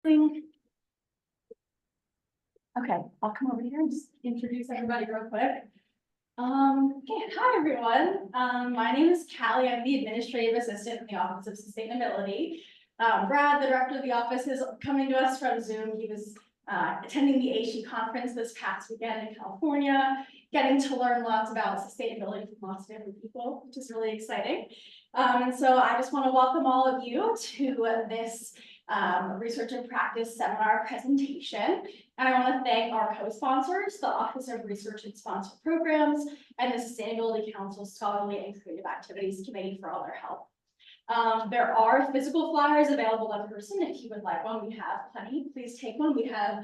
Okay, I'll come over here and just introduce everybody real quick. Okay, hi everyone. My name is Callie. I'm the administrative assistant in the Office of Sustainability. Brad, the director of the office, is coming to us from Zoom. He was attending the AC conference this past weekend in California, getting to learn lots about sustainability from lots of different people, which is really exciting. And so I just want to welcome all of you to this research and practice seminar presentation. And I want to thank our co-sponsors, the Office of Research and Sponsor Programs, and the Sustainability Council Scholarly and Creative Activities Committee for all their help. There are physical flyers available in person. If you would like one, we have plenty. Please take one. We have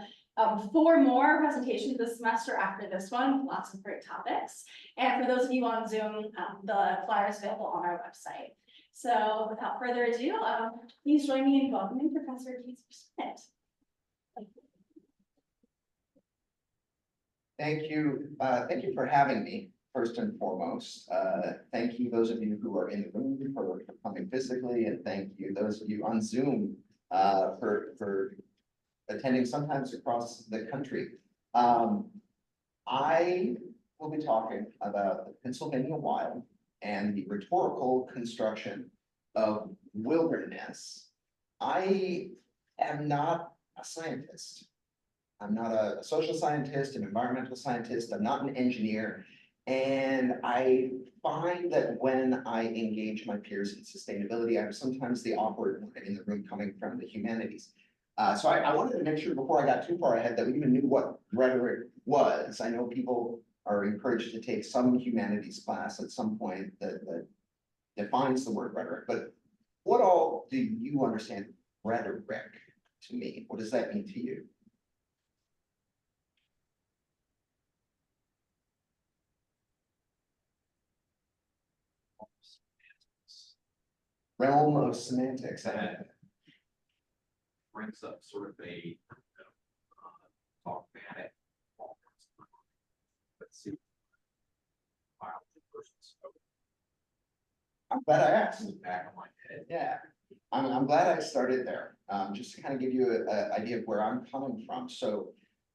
4 more presentations this semester after this one, lots of great topics. And for those of you on Zoom, the flyer is available on our website. So without further ado, please join me in welcoming Professor Schmitt. Thank you. Thank you for having me, first and foremost. Thank you, those of you who are in the room for coming physically, and thank you, those of you on Zoom, for attending sometimes across the country. I will be talking about the Pennsylvania wild and the rhetorical construction of wilderness. I am not a scientist. I'm not a social scientist, an environmental scientist. I'm not an engineer. And I find that when I engage my peers in sustainability, I'm sometimes the awkward one in the room coming from the humanities. So I wanted to make sure before I got too far ahead that we even knew what rhetoric was. I know people are encouraged to take some humanities class at some point that defines the word rhetoric, but what all do you understand rhetoric to mean? What does that mean to you? Realm of semantics. Brings up sort of a dogmatic. Let's see. I'm glad I asked. Back on my head. Yeah, I'm glad I started there, just to kind of give you an idea of where I'm coming from. So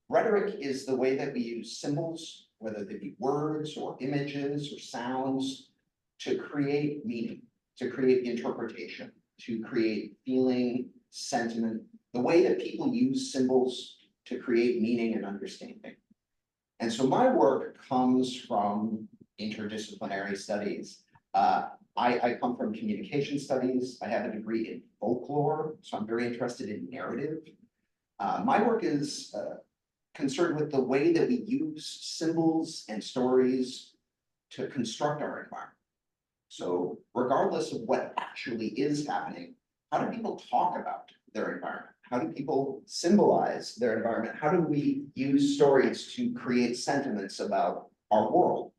rhetoric is the way that we use symbols, whether they be words or images or sounds, to create meaning, to create interpretation, to create feeling, sentiment, the way that people use symbols to create meaning and understanding. And so my work comes from interdisciplinary studies. I come from communication studies. I have a degree in folklore, so I'm very interested in narrative. My work is concerned with the way that we use symbols and stories to construct our environment. So regardless of what actually is happening, how do people talk about their environment? How do people symbolize their environment? How do we use stories to create sentiments about our world?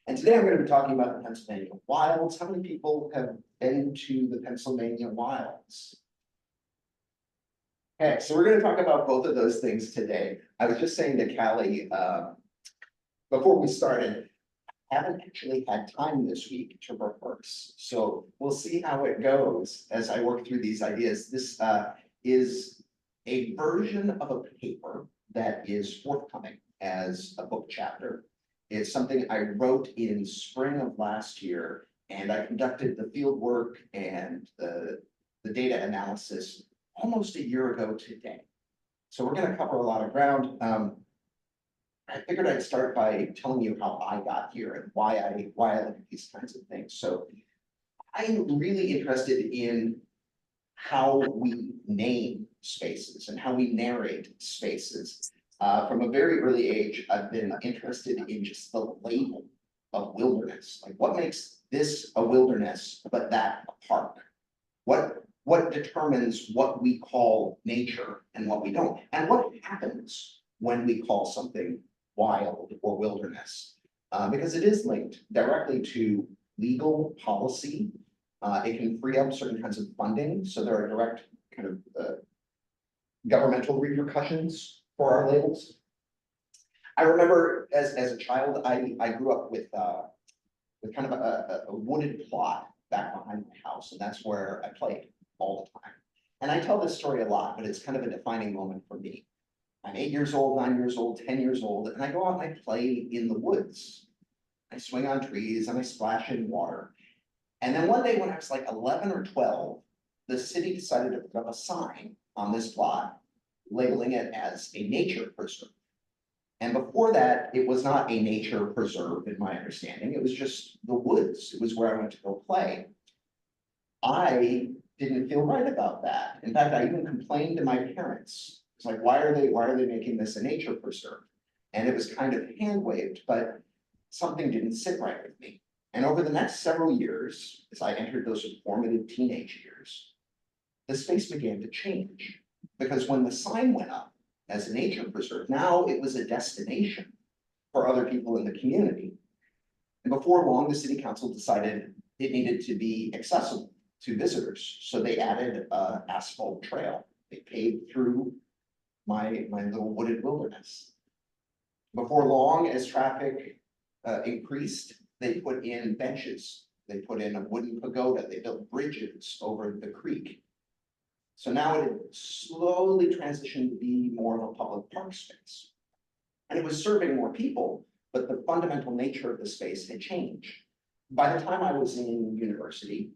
And today I'm going to be talking about the Pennsylvania wilds. How many people have been to the Pennsylvania wilds? Okay, so we're going to talk about both of those things today. I was just saying to Callie before we started, I haven't actually had time this week to rehearse. So we'll see how it goes as I work through these ideas. This is a version of a paper that is forthcoming as a book chapter. It's something I wrote in spring of last year, and I conducted the field work and the data analysis almost a year ago today. So we're going to cover a lot of ground. I figured I'd start by telling you how I got here and why I look at these kinds of things. So I'm really interested in how we name spaces and how we narrate spaces. From a very early age, I've been interested in just the label of wilderness. Like, what makes this a wilderness, but that a park? What determines what we call nature and what we don't? And what happens when we call something wild or wilderness? Because it is linked directly to legal policy. It can free up certain kinds of funding. So there are direct kind of governmental repercussions for our labels. I remember as a child, I grew up with kind of a wooded plot back behind my house, and that's where I played all the time. And I tell this story a lot, but it's kind of a defining moment for me. I'm 8 years old, 9 years old, 10 years old, and I go out and I play in the woods. I swing on trees and I splash in water. And then one day when I was like 11 or 12, the city decided to put up a sign on this plot, labeling it as a nature preserve. And before that, it was not a nature preserve in my understanding. It was just the woods. It was where I went to go play. I didn't feel right about that. In fact, I even complained to my parents. It's like, why are they making this a nature preserve? And it was kind of hand waved, but something didn't sit right with me. And over the next several years, as I entered those formative teenage years, the space began to change. Because when the sign went up as a nature preserve, now it was a destination for other people in the community. And before long, the city council decided it needed to be accessible to visitors. So they added an asphalt trail. They paved through my little wooded wilderness. Before long, as traffic increased, they put in benches. They put in a wooden pagoda. They built bridges over the creek. So now it had slowly transitioned to be more of a public park space. And it was serving more people, but the fundamental nature of the space had changed. By the time I was in university,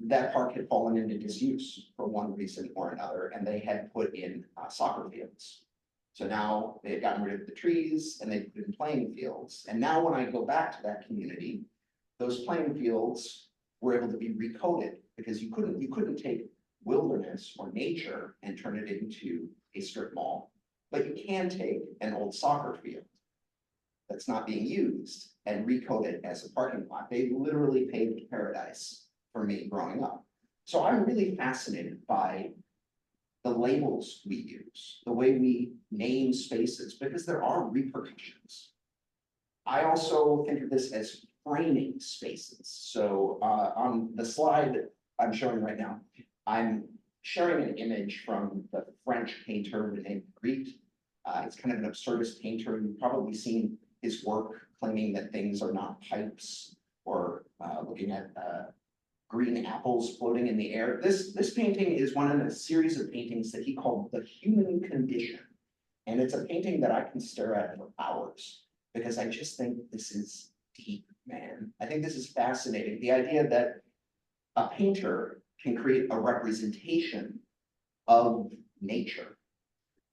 that park had fallen into disuse for one reason or another, and they had put in soccer fields. So now they had gotten rid of the trees and they put in playing fields. And now when I go back to that community, those playing fields were able to be recoded because you couldn't take wilderness or nature and turn it into a strip mall. But you can take an old soccer field that's not being used and recode it as a parking lot. They literally paved paradise for me growing up. So I'm really fascinated by the labels we use, the way we name spaces, because there are repercussions. I also think of this as framing spaces. So on the slide I'm showing right now, I'm sharing an image from the French painter Rene Magritte. It's kind of an absurdist painter. You've probably seen his work claiming that things are not pipes, or looking at green apples floating in the air. This painting is one in a series of paintings that he called The Human Condition. And it's a painting that I can stare at for hours because I just think this is deep, man. I think this is fascinating. The idea that a painter can create a representation of nature,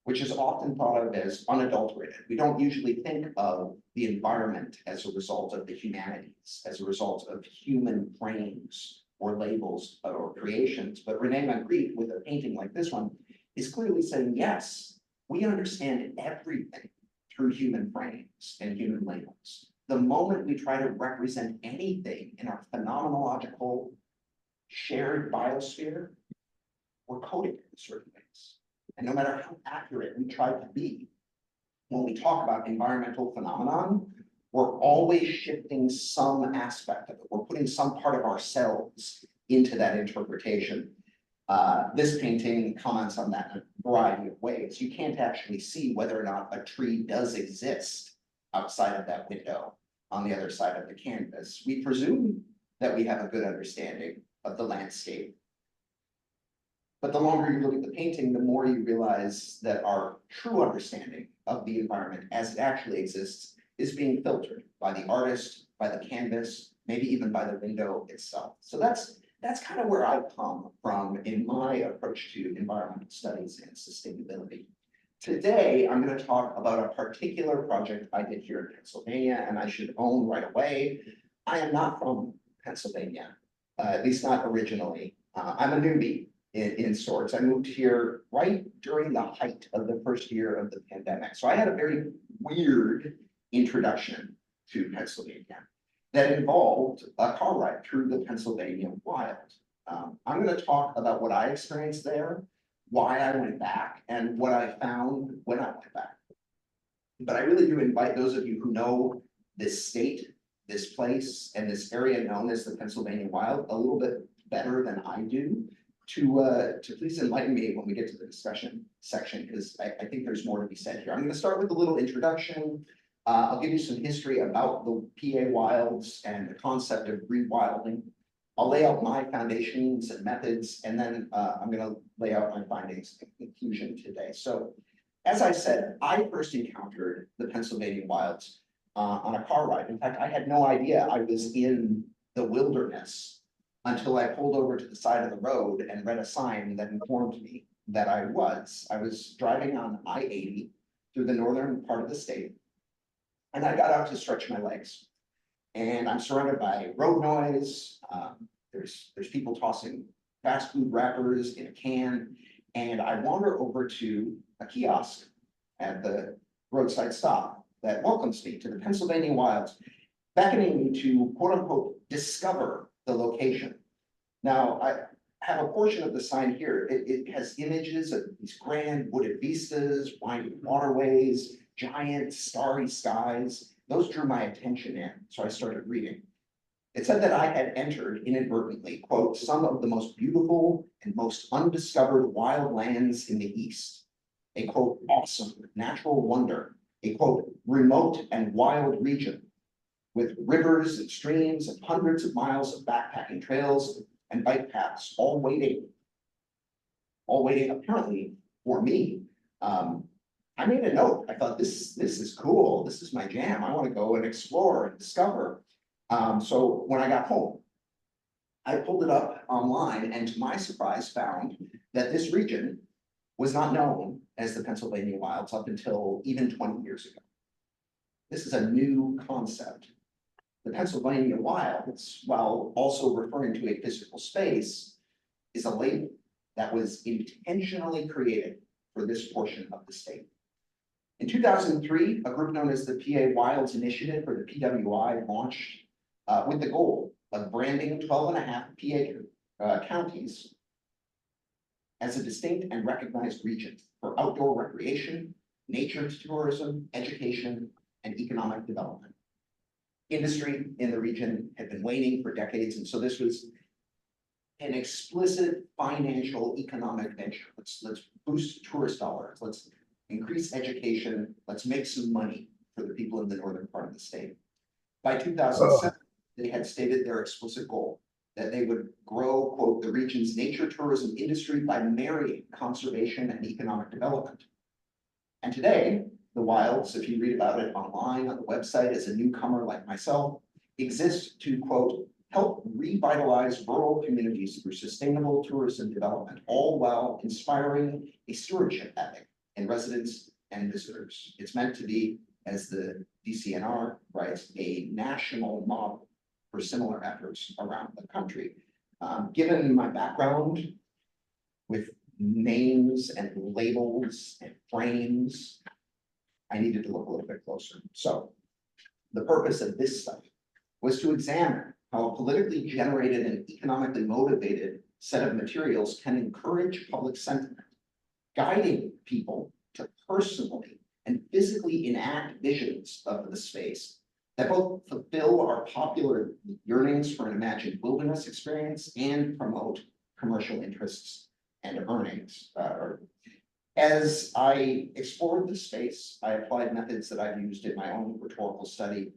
which is often thought of as unadulterated. We don't usually think of the environment as a result of the humanities, as a result of human frames or labels or creations. But Rene Magritte, with a painting like this one, is clearly saying, yes, we understand everything through human frames and human labels. The moment we try to represent anything in our phenomenological shared biosphere, we're coding it in certain ways. And no matter how accurate we try to be, when we talk about environmental phenomenon, we're always shifting some aspect of it. We're putting some part of ourselves into that interpretation. This painting comments on that in a variety of ways. You can't actually see whether or not a tree does exist outside of that window on the other side of the canvas. We presume that we have a good understanding of the landscape. But the longer you look at the painting, the more you realize that our true understanding of the environment as it actually exists is being filtered by the artist, by the canvas, maybe even by the window itself. So that's kind of where I come from in my approach to environmental studies and sustainability. Today, I'm going to talk about a particular project I did here in Pennsylvania, and I should own right away. I am not from Pennsylvania, at least not originally. I'm a newbie in sorts. I moved here right during the height of the first year of the pandemic. So I had a very weird introduction to Pennsylvania that involved a car ride through the Pennsylvania wild. I'm going to talk about what I experienced there, why I went back, and what I found when I went back. But I really do invite those of you who know this state, this place, and this area known as the Pennsylvania Wild a little bit better than I do to please enlighten me when we get to the discussion section, because I think there's more to be said here. I'm going to start with a little introduction. I'll give you some history about the PA wilds and the concept of rewilding. I'll lay out my foundations and methods, and then I'm gonna lay out my findings and conclusion today. So as I said, I first encountered the Pennsylvania wilds on a car ride. In fact, I had no idea I was in the wilderness until I pulled over to the side of the road and read a sign that informed me that I was. I was driving on I-80 through the northern part of the state, and I got out to stretch my legs. And I'm surrounded by road noise. There's people tossing fast food wrappers in a can, and I wander over to a kiosk at the roadside stop that welcomes me to the Pennsylvania wilds, beckoning me to quote unquote discover the location. Now, I have a portion of the sign here. It has images of these grand wooded vistas, winding waterways, giant starry skies. Those drew my attention in, so I started reading. It said that I had entered inadvertently, quote, some of the most beautiful and most undiscovered wild lands in the East. A quote, awesome natural wonder, a quote, remote and wild region with rivers and streams and hundreds of miles of backpacking trails and bike paths, all waiting apparently for me. I made a note. I thought this is cool. This is my jam. I want to go and explore and discover. So when I got home, I pulled it up online and to my surprise found that this region was not known as the Pennsylvania wilds up until even 20 years ago. This is a new concept. The Pennsylvania wilds, while also referring to a physical space, is a label that was intentionally created for this portion of the state. In 2003, a group known as the PA Wilds Initiative, or the PWI, launched with the goal of branding 12 and a half PA counties as a distinct and recognized region for outdoor recreation, nature tourism, education, and economic development. Industry in the region had been waning for decades, and so this was an explicit financial economic venture. Let's boost tourist dollars. Let's increase education. Let's make some money for the people in the northern part of the state. By 2007, they had stated their explicit goal that they would grow, quote, the region's nature tourism industry by marrying conservation and economic development. And today, the wilds, if you read about it online on the website as a newcomer like myself, exist to, quote, help revitalize rural communities through sustainable tourism development, all while inspiring a stewardship ethic in residents and visitors. It's meant to be, as the DCNR writes, a national model for similar efforts around the country. Given my background with names and labels and frames, I needed to look a little bit closer. So the purpose of this study was to examine how a politically generated and economically motivated set of materials can encourage public sentiment, guiding people to personally and physically enact visions of the space that both fulfill our popular yearnings for an imagined wilderness experience and promote commercial interests and earnings. As I explored the space, I applied methods that I've used in my own rhetorical study,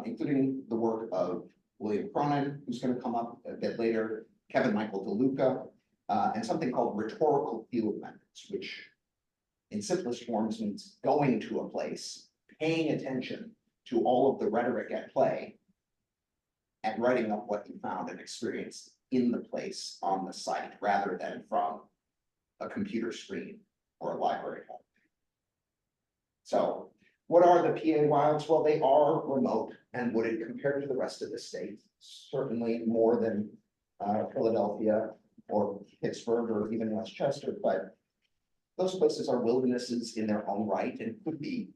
including the work of William Cronin, who's going to come up a bit later, Kevin Michael DeLuca, and something called rhetorical field methods, which in simplest forms means going to a place, paying attention to all of the rhetoric at play, and writing up what you found and experienced in the place on the site, rather than from a computer screen or a library hall. So what are the PA wilds? Well, they are remote and wooded compared to the rest of the state, certainly more than Philadelphia or Pittsburgh or even Westchester, but those places are wildernesses in their own right and could be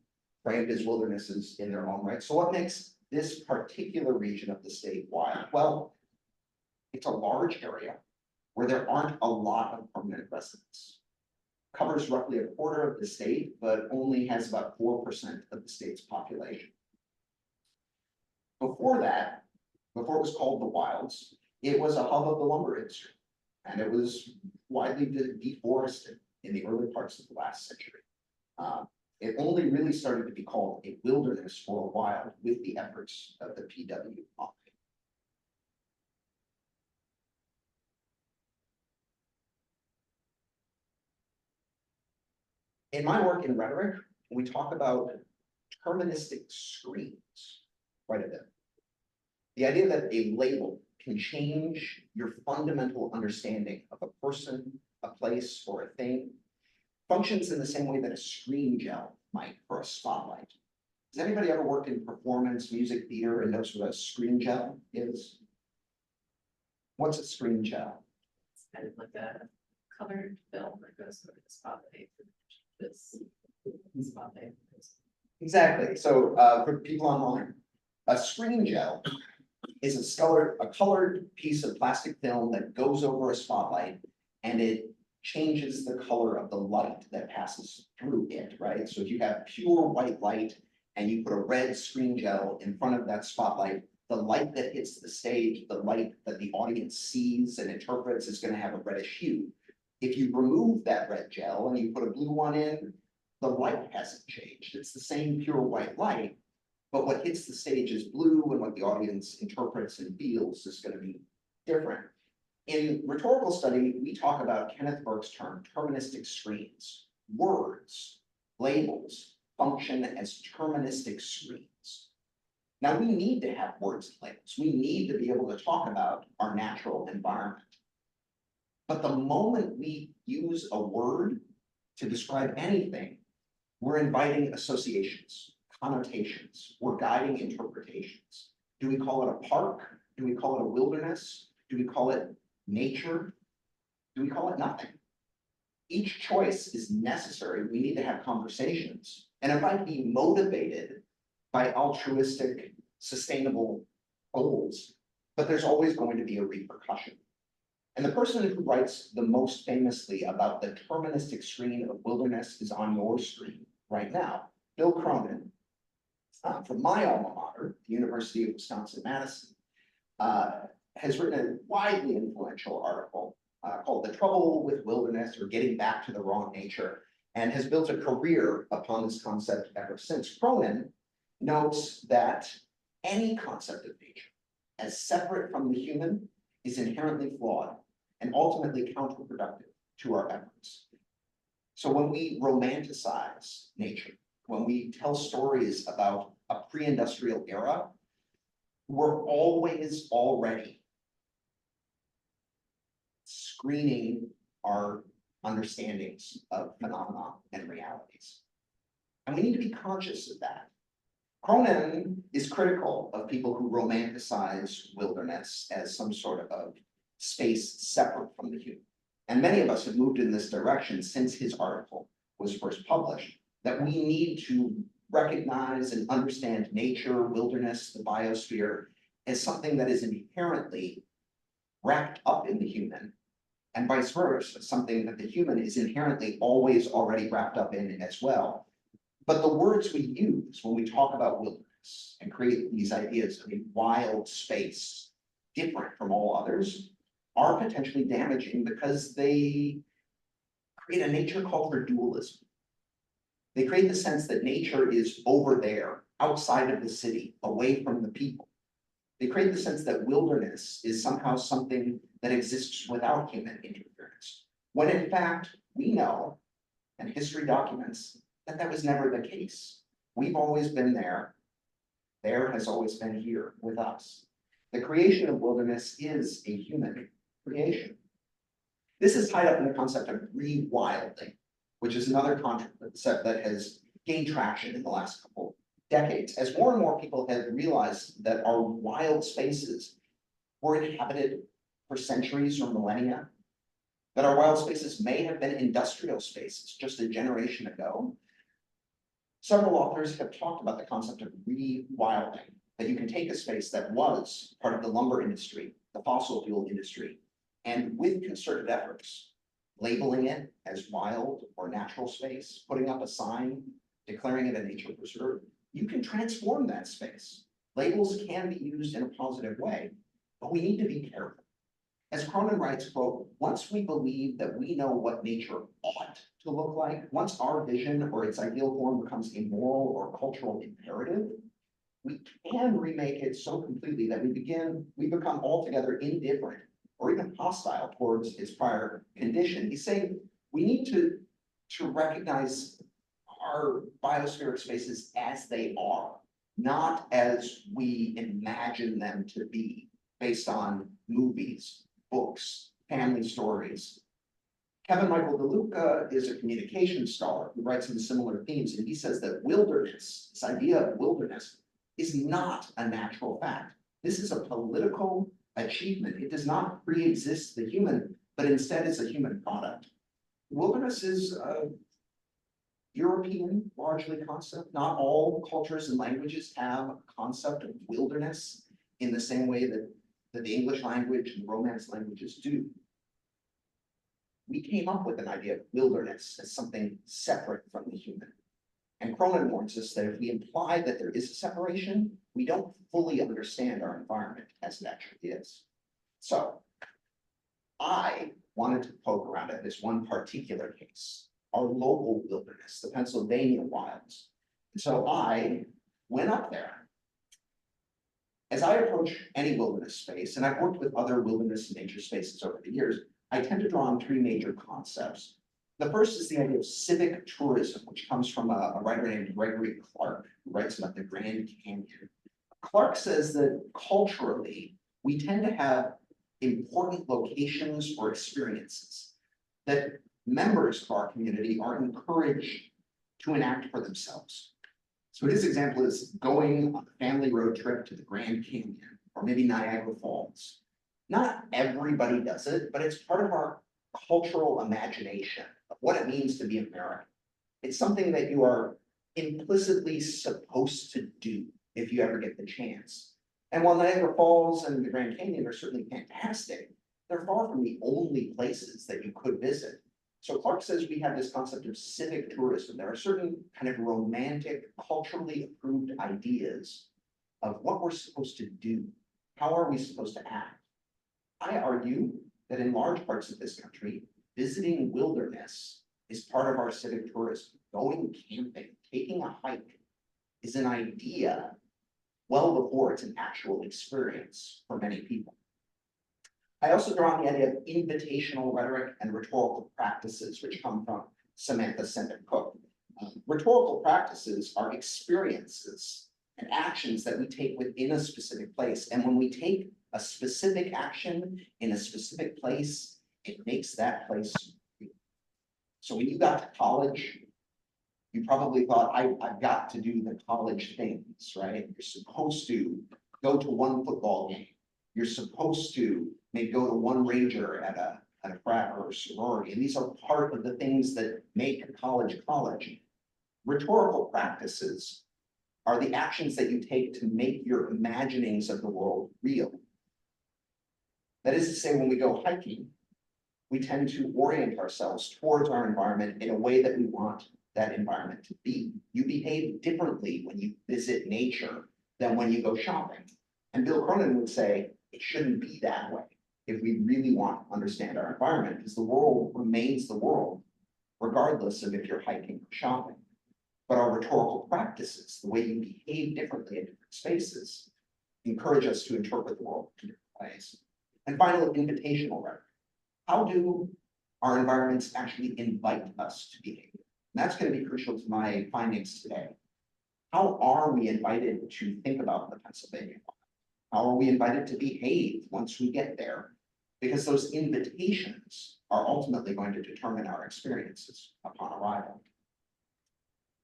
framed as wildernesses in their own right. So what makes this particular region of the state wild? Well, it's a large area where there aren't a lot of permanent residents. Covers roughly a quarter of the state, but only has about 4% of the state's population. Before that, before it was called the wilds, it was a hub of the lumber industry, and it was widely deforested in the early parts of the last century. It only really started to be called a wilderness for a while with the efforts of the PWI. In my work in rhetoric, we talk about deterministic screens quite a bit. The idea that a label can change your fundamental understanding of a person, a place, or a thing functions in the same way that a screen gel might for a spotlight. Has anybody ever worked in performance, music, theater, and knows what a screen gel is? What's a screen gel? It's kind of like a colored film that goes over the spotlight. This spotlight. Exactly. So for people online, a screen gel is a colored piece of plastic film that goes over a spotlight and it changes the color of the light that passes through it, right? So if you have pure white light and you put a red screen gel in front of that spotlight, the light that hits the stage, the light that the audience sees and interprets is going to have a reddish hue. If you remove that red gel and you put a blue one in, the light hasn't changed. It's the same pure white light, but what hits the stage is blue and what the audience interprets and feels is going to be different. In rhetorical study, we talk about Kenneth Burke's term, deterministic screens. Words, labels, function as deterministic screens. Now, we need to have words and labels. We need to be able to talk about our natural environment. But the moment we use a word to describe anything, we're inviting associations, connotations, we're guiding interpretations. Do we call it a park? Do we call it a wilderness? Do we call it nature? Do we call it nothing? Each choice is necessary. We need to have conversations. And it might be motivated by altruistic, sustainable goals, but there's always going to be a repercussion. And the person who writes the most famously about the deterministic screen of wilderness is on your screen right now. Bill Cronin, from my alma mater, the University of Wisconsin-Madison, has written a widely influential article called The Trouble with Wilderness, or Getting Back to the Raw Nature, and has built a career upon this concept ever since. Cronin notes that any concept of nature, as separate from the human, is inherently flawed and ultimately counterproductive to our efforts. So when we romanticize nature, when we tell stories about a pre-industrial era, we're always already screening our understandings of phenomena and realities. And we need to be conscious of that. Cronin is critical of people who romanticize wilderness as some sort of space separate from the human. And many of us have moved in this direction since his article was first published, that we need to recognize and understand nature, wilderness, the biosphere as something that is inherently wrapped up in the human, and vice versa, something that the human is inherently always already wrapped up in as well. But the words we use when we talk about wilderness and create these ideas of a wild space different from all others are potentially damaging because they create a nature called for dualism. They create the sense that nature is over there, outside of the city, away from the people. They create the sense that wilderness is somehow something that exists without human interference, when in fact, we know, and history documents, that that was never the case. We've always been there. There has always been here with us. The creation of wilderness is a human creation. This is tied up in the concept of rewilding, which is another concept that has gained traction in the last couple decades, as more and more people have realized that our wild spaces were inhabited for centuries or millennia, that our wild spaces may have been industrial spaces just a generation ago. Several authors have talked about the concept of rewilding, that you can take a space that was part of the lumber industry, the fossil fuel industry, and with concerted efforts, labeling it as wild or natural space, putting up a sign, declaring it a nature preserve, you can transform that space. Labels can be used in a positive way, but we need to be careful. As Cronin writes, quote, once we believe that we know what nature ought to look like, once our vision or its ideal form becomes a moral or cultural imperative, we can remake it so completely that we become altogether indifferent or even hostile towards its prior condition. He's saying we need to to recognize our biospheric spaces as they are, not as we imagine them to be based on movies, books, family stories. Kevin Michael DeLuca is a communication scholar who writes on similar themes, and he says that wilderness, this idea of wilderness, is not a natural fact. This is a political achievement. It does not pre-exist the human, but instead is a human product. Wilderness is a European, largely, concept. Not all cultures and languages have a concept of wilderness in the same way that the English language and Romance languages do. We came up with an idea of wilderness as something separate from the human. And Cronin warns us that if we imply that there is a separation, we don't fully understand our environment as it actually is. So I wanted to poke around at this one particular case, our local wilderness, the Pennsylvania wilds. So I went up there. As I approach any wilderness space, and I've worked with other wilderness and nature spaces over the years, I tend to draw on three major concepts. The first is the idea of civic tourism, which comes from a writer named Gregory Clark, who writes about the Grand Canyon. Clark says that culturally, we tend to have important locations or experiences that members of our community are encouraged to enact for themselves. So his example is going on a family road trip to the Grand Canyon, or maybe Niagara Falls. Not everybody does it, but it's part of our cultural imagination of what it means to be American. It's something that you are implicitly supposed to do if you ever get the chance. And while Niagara Falls and the Grand Canyon are certainly fantastic, they're far from the only places that you could visit. So Clark says we have this concept of civic tourism. There are certain kind of romantic, culturally approved ideas of what we're supposed to do. How are we supposed to act? I argue that in large parts of this country, visiting wilderness is part of our civic tourism. Going camping, taking a hike is an idea well before it's an actual experience for many people. I also draw on the idea of invitational rhetoric and rhetorical practices, which come from Samantha Sendek Cook. Rhetorical practices are experiences and actions that we take within a specific place. And when we take a specific action in a specific place, it makes that place real. So when you got to college, you probably thought, I've got to do the college things, right? You're supposed to go to one football game. You're supposed to maybe go to one ranger at a frat or a sorority. And these are part of the things that make college college. Rhetorical practices are the actions that you take to make your imaginings of the world real. That is to say, when we go hiking, we tend to orient ourselves towards our environment in a way that we want that environment to be. You behave differently when you visit nature than when you go shopping. And Bill Cronin would say, it shouldn't be that way if we really want to understand our environment, because the world remains the world, regardless of if you're hiking or shopping. But our rhetorical practices, the way you behave differently in different spaces, encourage us to interpret the world in different ways. And finally, invitational rhetoric. How do our environments actually invite us to behave? And that's going to be crucial to my findings today. How are we invited to think about the Pennsylvania Wild? How are we invited to behave once we get there? Because those invitations are ultimately going to determine our experiences upon arrival.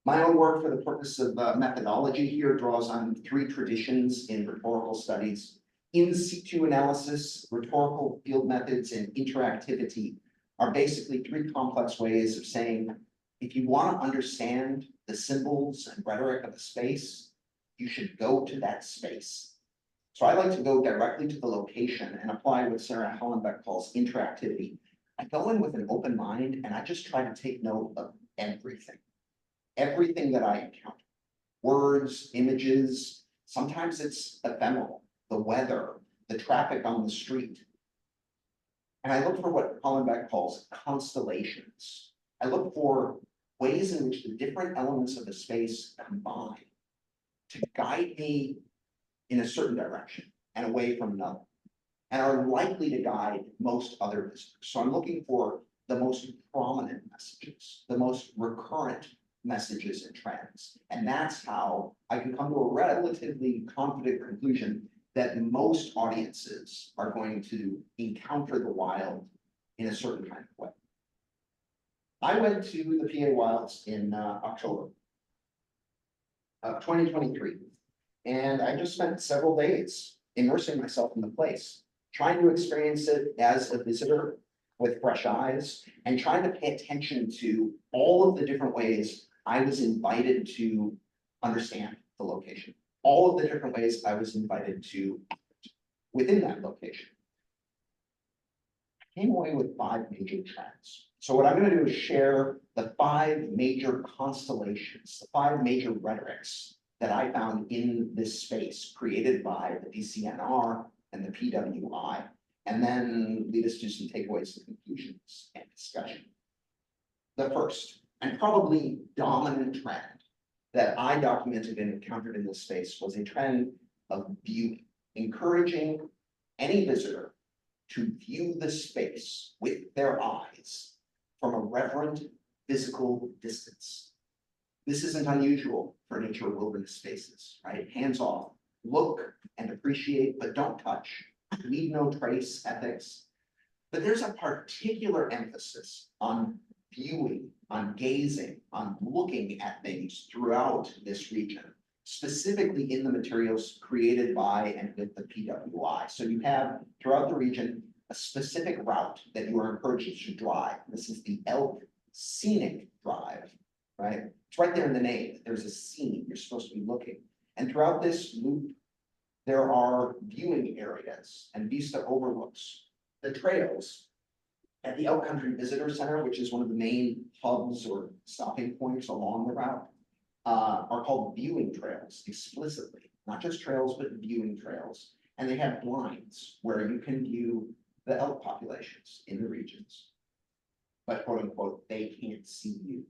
My own work for the purpose of methodology here draws on three traditions in rhetorical studies. In situ analysis, rhetorical field methods, and interactivity are basically three complex ways of saying, if you want to understand the symbols and rhetoric of a space, you should go to that space. So I like to go directly to the location and apply what Sarah Hollenbeck calls interactivity. I go in with an open mind and I just try to take note of everything that I encounter. Words, images, sometimes it's ephemeral, the weather, the traffic on the street. And I look for what Hollenbeck calls constellations. I look for ways in which the different elements of the space combine to guide me in a certain direction and away from another, and are likely to guide most other visitors. So I'm looking for the most prominent messages, the most recurrent messages and trends. And that's how I can come to a relatively confident conclusion that most audiences are going to encounter the wild in a certain kind of way. I went to the PA Wilds in October of 2023, and I just spent several days immersing myself in the place, trying to experience it as a visitor with fresh eyes, and trying to pay attention to all of the different ways I was invited to understand the location, all of the different ways I was invited to act within that location. I came away with 5 major trends. So what I'm going to do is share the 5 major constellations, the 5 major rhetorics that I found in this space created by the DCNR and the PWI, and then lead us to some takeaways and conclusions and discussion. The first, and probably dominant trend that I documented and encountered in this space was a trend of viewing, encouraging any visitor to view the space with their eyes from a reverent physical distance. This isn't unusual for nature wilderness spaces, right? Hands off, look and appreciate, but don't touch. Leave no trace ethics. But there's a particular emphasis on viewing, on gazing, on looking at things throughout this region, specifically in the materials created by and with the PWI. So you have throughout the region a specific route that you are encouraged to drive. This is the Elk Scenic Drive, right? It's right there in the name. There's a scene. You're supposed to be looking. And throughout this loop, there are viewing areas and vista overlooks. The trails at the Elk Country Visitor Center, which is one of the main hubs or stopping points along the route, are called viewing trails explicitly, not just trails, but viewing trails. And they have blinds where you can view the elk populations in the regions. But quote unquote, they can't see you.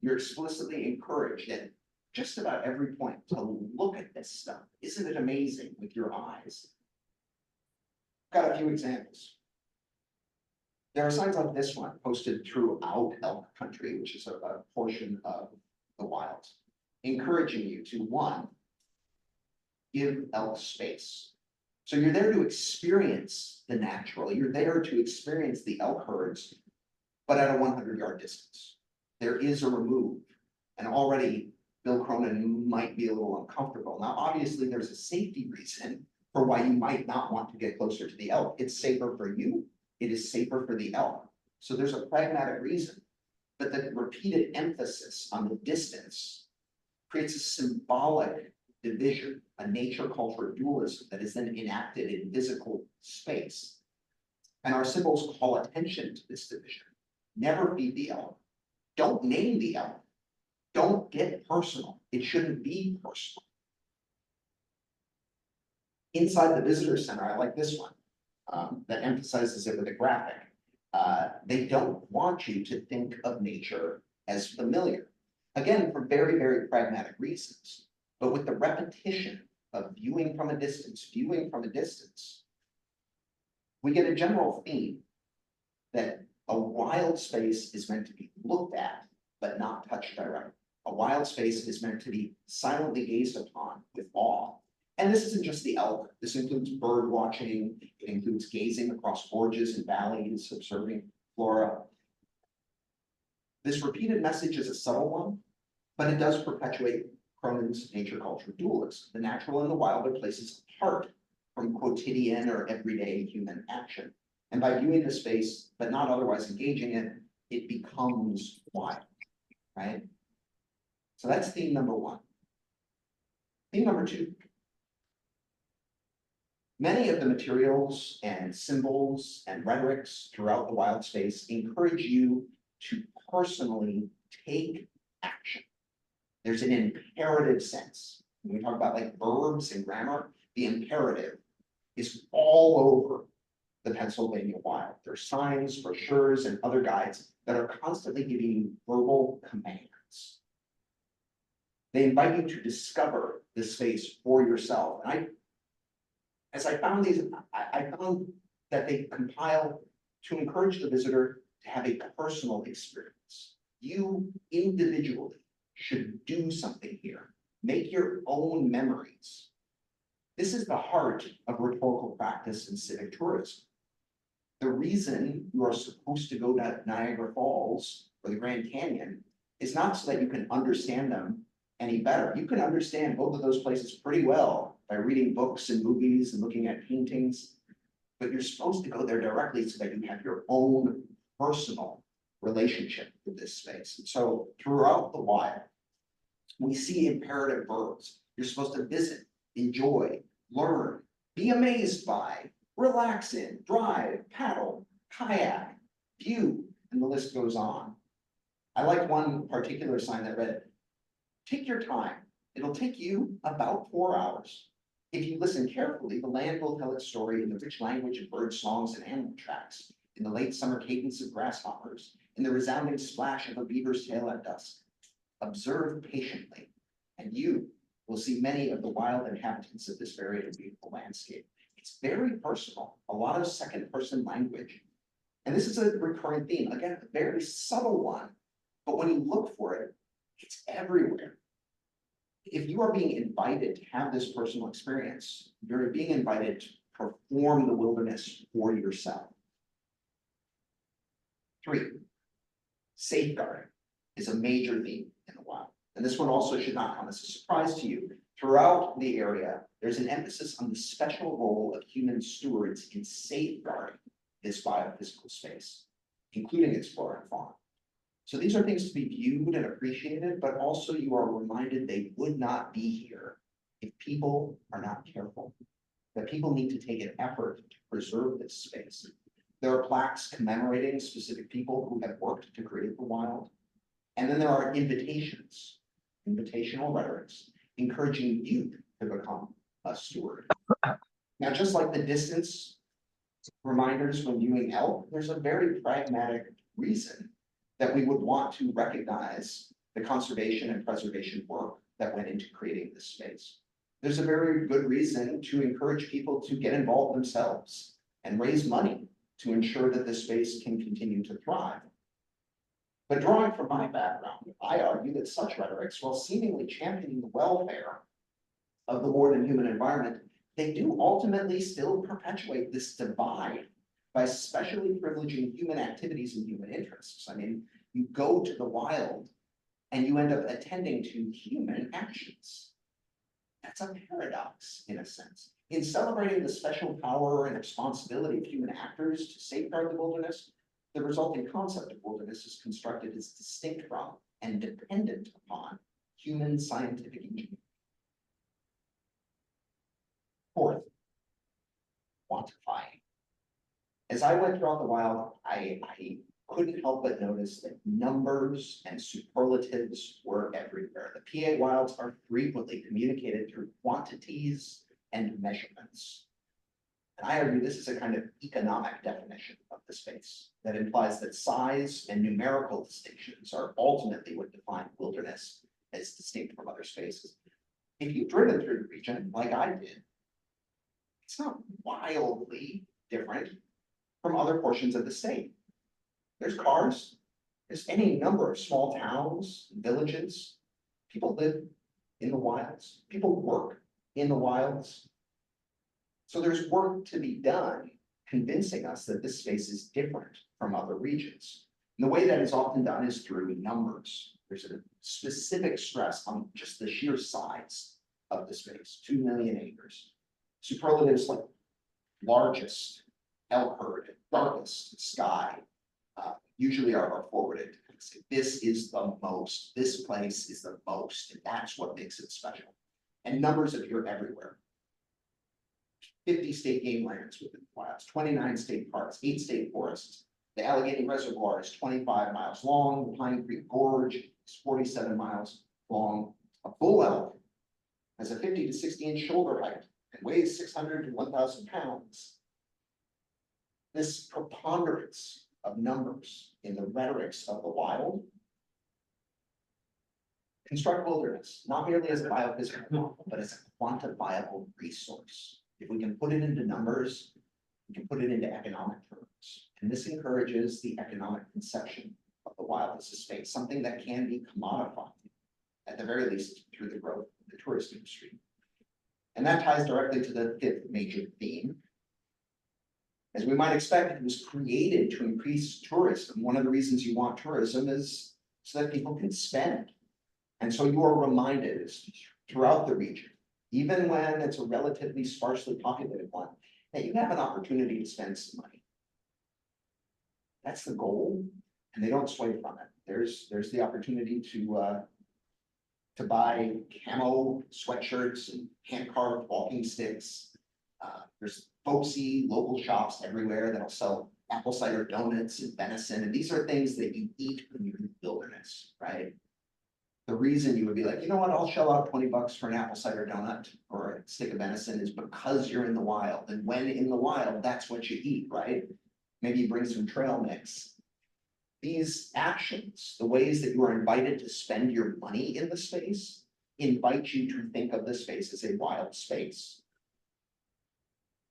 You're explicitly encouraged at just about every point to look at this stuff. Isn't it amazing with your eyes? Got a few examples. There are signs like this one posted throughout Elk Country, which is a portion of the wilds, encouraging you to, 1, give elk space. So you're there to experience the natural. You're there to experience the elk herds, but at a 100-yard distance. There is a remove, and already Bill Cronin might be a little uncomfortable. Now, obviously, there's a safety reason for why you might not want to get closer to the elk. It's safer for you. It is safer for the elk. So there's a pragmatic reason, but the repeated emphasis on the distance creates a symbolic division, a nature-culture dualism that is then enacted in physical space. And our symbols call attention to this division. Never feed the elk. Don't name the elk. Don't get personal. It shouldn't be personal. Inside the visitor center, I like this one that emphasizes it with a graphic. They don't want you to think of nature as familiar. Again, for very, very pragmatic reasons. But with the repetition of viewing from a distance, we get a general theme that a wild space is meant to be looked at, but not touched directly. A wild space is meant to be silently gazed upon with awe. And this isn't just the elk. This includes bird watching. It includes gazing across gorges and valleys, observing flora. This repeated message is a subtle one, but it does perpetuate Cronin's nature-culture dualism. The natural and the wild are places apart from quotidian or everyday human action. And by viewing the space, but not otherwise engaging it, it becomes wild, right? So that's theme number 1. Theme number 2. Many of the materials and symbols and rhetorics throughout the wild space encourage you to personally take action. There's an imperative sense. When we talk about like verbs and grammar, the imperative is all over the Pennsylvania wild. There's signs, brochures, and other guides that are constantly giving you verbal commands. They invite you to discover the space for yourself. And as I found these, I found that they compile to encourage the visitor to have a personal experience. You individually should do something here. Make your own memories. This is the heart of rhetorical practice and civic tourism. The reason you are supposed to go to Niagara Falls or the Grand Canyon is not so that you can understand them any better. You can understand both of those places pretty well by reading books and movies and looking at paintings, but you're supposed to go there directly so that you have your own personal relationship with this space. And so throughout the wild, we see imperative verbs. You're supposed to visit, enjoy, learn, be amazed by, relax in, drive, paddle, kayak, view, and the list goes on. I like one particular sign that read, "Take your time. It'll take you about 4 hours. If you listen carefully, the land will tell its story in the rich language of bird songs and animal tracks, in the late summer cadence of grasshoppers, in the resounding splash of a beaver's tail at dusk. Observe patiently, and you will see many of the wild inhabitants of this varied and beautiful landscape." It's very personal, a lot of second person language. And this is a recurring theme, again, a very subtle one, but when you look for it, it's everywhere. If you are being invited to have this personal experience, you're being invited to perform the wilderness for yourself. 3, safeguarding is a major theme in the wild. And this one also should not come as a surprise to you. Throughout the area, there's an emphasis on the special role of human stewards in safeguarding this biophysical space, including its flora and fauna. So these are things to be viewed and appreciated, but also you are reminded they would not be here if people are not careful. That people need to take an effort to preserve this space. There are plaques commemorating specific people who have worked to create the wild. And then there are invitations, invitational rhetorics, encouraging youth to become a steward. Now, just like the distance reminders when viewing elk, there's a very pragmatic reason that we would want to recognize the conservation and preservation work that went into creating this space. There's a very good reason to encourage people to get involved themselves and raise money to ensure that this space can continue to thrive. But drawing from my background, I argue that such rhetorics, while seemingly championing the welfare of the more than human environment, they do ultimately still perpetuate this divide by especially privileging human activities and human interests. I mean, you go to the wild and you end up attending to human actions. That's a paradox in a sense. In celebrating the special power and responsibility of human actors to safeguard the wilderness, the resulting concept of wilderness is constructed as distinct from and dependent upon human scientific engineering. 4th, quantifying. As I went throughout the wild, I couldn't help but notice that numbers and superlatives were everywhere. The PA wilds are frequently communicated through quantities and measurements. And I argue this is a kind of economic definition of the space that implies that size and numerical distinctions are ultimately what define wilderness as distinct from other spaces. If you've driven through the region, like I did, it's not wildly different from other portions of the state. There's cars, there's any number of small towns, villages. People live in the wilds, people work in the wilds. So there's work to be done convincing us that this space is different from other regions. And the way that is often done is through numbers. There's a specific stress on just the sheer size of the space, 2 million acres. Superlatives like largest, elk herd, darkest sky, usually are forwarded. This is the most, this place is the most, and that's what makes it special. And numbers appear everywhere. 50 state game lands within the wilds, 29 state parks, 8 state forests. The Allegheny Reservoir is 25 miles long. The Pine Creek Gorge is 47 miles long. A bull elk has a 50 to 60 inch shoulder height and weighs 600 to 1,000 pounds. This preponderance of numbers in the rhetorics of the wild construct wilderness, not merely as a biophysical model, but as a quantifiable resource. If we can put it into numbers, we can put it into economic terms. And this encourages the economic conception of the wild as a space, something that can be commodified, at the very least, through the growth of the tourist industry. And that ties directly to the fifth major theme. As we might expect, it was created to increase tourism. One of the reasons you want tourism is so that people can spend. And so you are reminded throughout the region, even when it's a relatively sparsely populated one, that you have an opportunity to spend some money. That's the goal, and they don't sway from it. There's the opportunity to buy camo sweatshirts and hand-carved walking sticks. There's folksy local shops everywhere that'll sell apple cider donuts and venison, and these are things that you eat when you're in the wilderness, right? The reason you would be like, you know what, I'll shell out $20 for an apple cider donut or a stick of venison is because you're in the wild. And when in the wild, that's what you eat, right? Maybe you bring some trail mix. These actions, the ways that you are invited to spend your money in the space, invite you to think of the space as a wild space.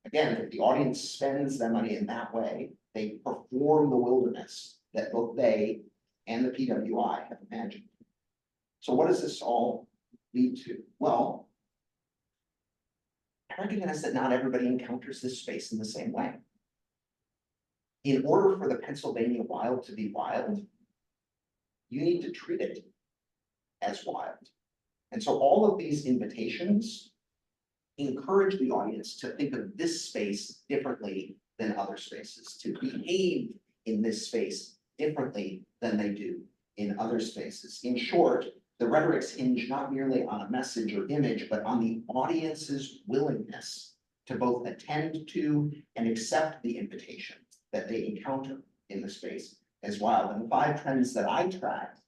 Again, if the audience spends their money in that way, they perform the wilderness that both they and the PWI have imagined. So what does this all lead to? Well, I recognize that not everybody encounters this space in the same way. In order for the Pennsylvania wild to be wild, you need to treat it as wild. And so all of these invitations encourage the audience to think of this space differently than other spaces, to behave in this space differently than they do in other spaces. In short, the rhetorics hinge not merely on a message or image, but on the audience's willingness to both attend to and accept the invitation that they encounter in the space as wild. And the 5 trends that I tracked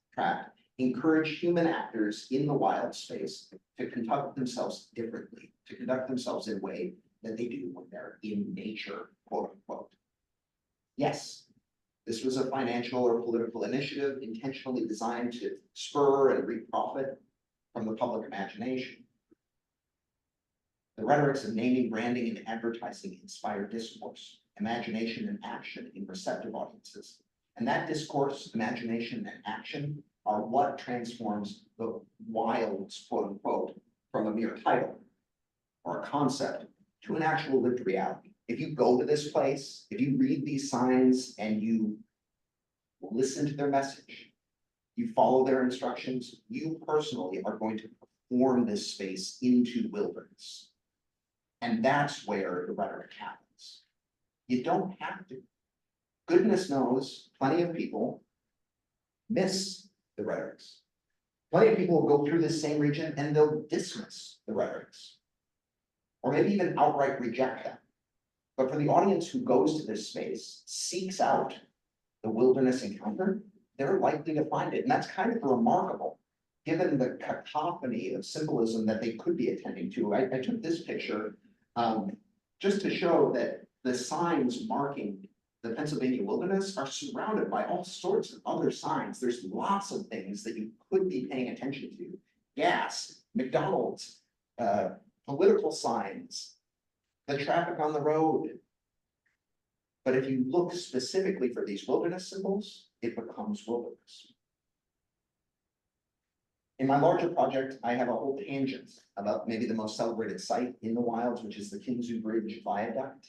encourage human actors in the wild space to conduct themselves differently, to conduct themselves in a way that they do when they're in nature, quote unquote. Yes, this was a financial or political initiative intentionally designed to spur and reap profit from the public imagination. The rhetorics of naming, branding, and advertising inspire discourse, imagination, and action in receptive audiences. And that discourse, imagination, and action are what transforms the wilds, quote unquote, from a mere title or a concept to an actual lived reality. If you go to this place, if you read these signs and you listen to their message, you follow their instructions, you personally are going to perform this space into wilderness. And that's where the rhetoric happens. You don't have to. Goodness knows, plenty of people miss the rhetorics. Plenty of people will go through this same region and they'll dismiss the rhetorics, or maybe even outright reject them. But for the audience who goes to this space, seeks out the wilderness encounter, they're likely to find it. And that's kind of remarkable, given the cacophony of symbolism that they could be attending to. I took this picture just to show that the signs marking the Pennsylvania wilderness are surrounded by all sorts of other signs. There's lots of things that you could be paying attention to. Gas, McDonald's, political signs, the traffic on the road. But if you look specifically for these wilderness symbols, it becomes wilderness. In my larger project, I have a whole tangent about maybe the most celebrated site in the wilds, which is the Kinzua Bridge Viaduct.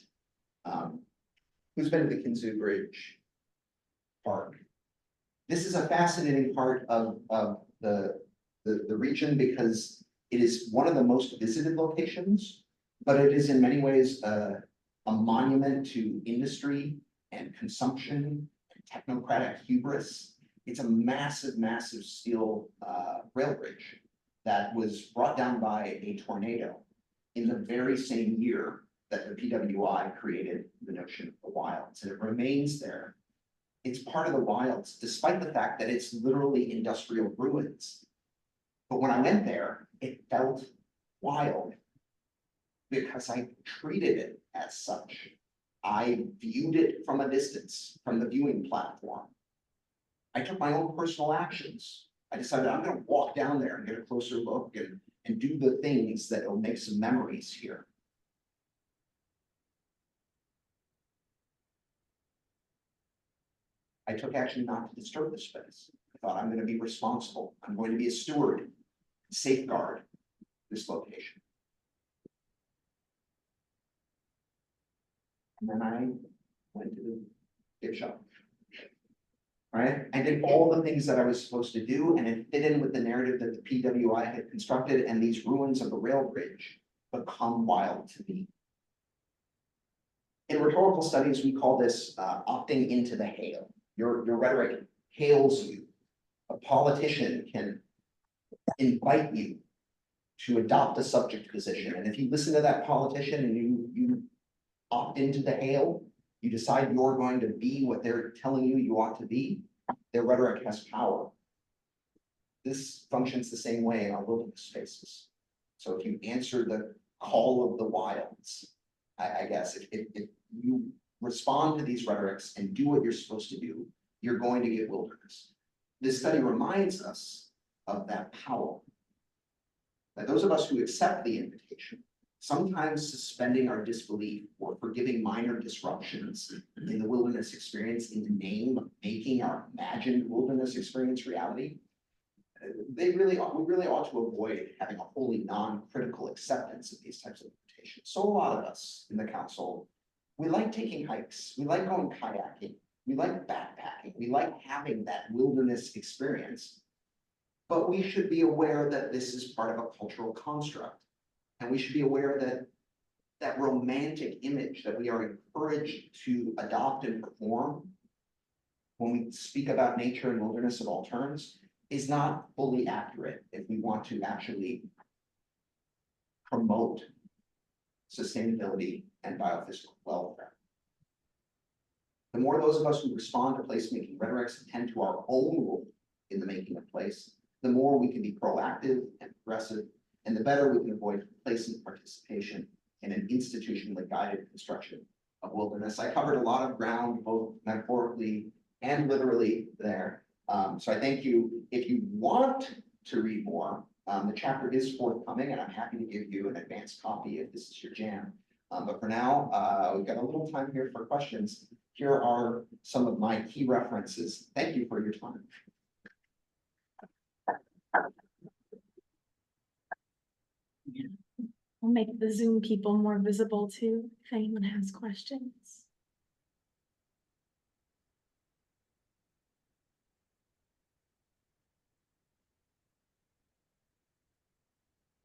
Who's been to the Kinzua Bridge Park? This is a fascinating part of the region because it is one of the most visited locations, but it is in many ways a monument to industry and consumption and technocratic hubris. It's a massive, massive steel rail bridge that was brought down by a tornado in the very same year that the PWI created the notion of the wilds, and it remains there. It's part of the wilds, despite the fact that it's literally industrial ruins. But when I went there, it felt wild because I treated it as such. I viewed it from a distance, from the viewing platform. I took my own personal actions. I decided I'm going to walk down there and get a closer look and do the things that will make some memories here. I took action not to disturb the space. I thought I'm going to be responsible. I'm going to be a steward, safeguard this location. And then I went to the gift shop. Right? I did all the things that I was supposed to do, and it fit in with the narrative that the PWI had constructed, and these ruins of the rail bridge become wild to me. In rhetorical studies, we call this opting into the hail. Your rhetoric hails you. A politician can invite you to adopt a subject position, and if you listen to that politician and you opt into the hail, you decide you're going to be what they're telling you ought to be, their rhetoric has power. This functions the same way in our wilderness spaces. So if you answer the call of the wilds, I guess, if you respond to these rhetorics and do what you're supposed to do, you're going to get wilderness. This study reminds us of that power. That those of us who accept the invitation, sometimes suspending our disbelief or forgiving minor disruptions in the wilderness experience in the name of making our imagined wilderness experience reality, we really ought to avoid having a wholly non-critical acceptance of these types of invitations. So a lot of us in the council, we like taking hikes, we like going kayaking, we like backpacking, we like having that wilderness experience, but we should be aware that this is part of a cultural construct. And we should be aware that that romantic image that we are encouraged to adopt and perform when we speak about nature and wilderness of all terms is not fully accurate if we want to actually promote sustainability and biophysical welfare. The more those of us who respond to placemaking rhetorics attend to our own role in the making of place, the more we can be proactive and progressive, and the better we can avoid complacent participation in an institutionally guided construction of wilderness. I covered a lot of ground, both metaphorically and literally there. So I thank you. If you want to read more, the chapter is forthcoming, and I'm happy to give you an advanced copy if this is your jam. But for now, we've got a little time here for questions. Here are some of my key references. Thank you for your time. I'll make the Zoom people more visible too, if anyone has questions.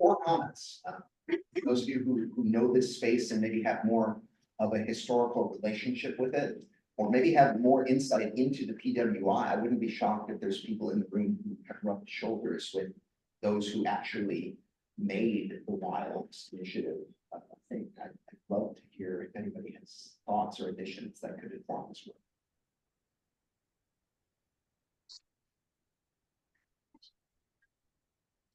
Or comments. Those of you who know this space and maybe have more of a historical relationship with it, or maybe have more insight into the PWI, I wouldn't be shocked if there's people in the room who have rubbed shoulders with those who actually made the Wilds initiative. I think I'd love to hear if anybody has thoughts or additions that could inform this work.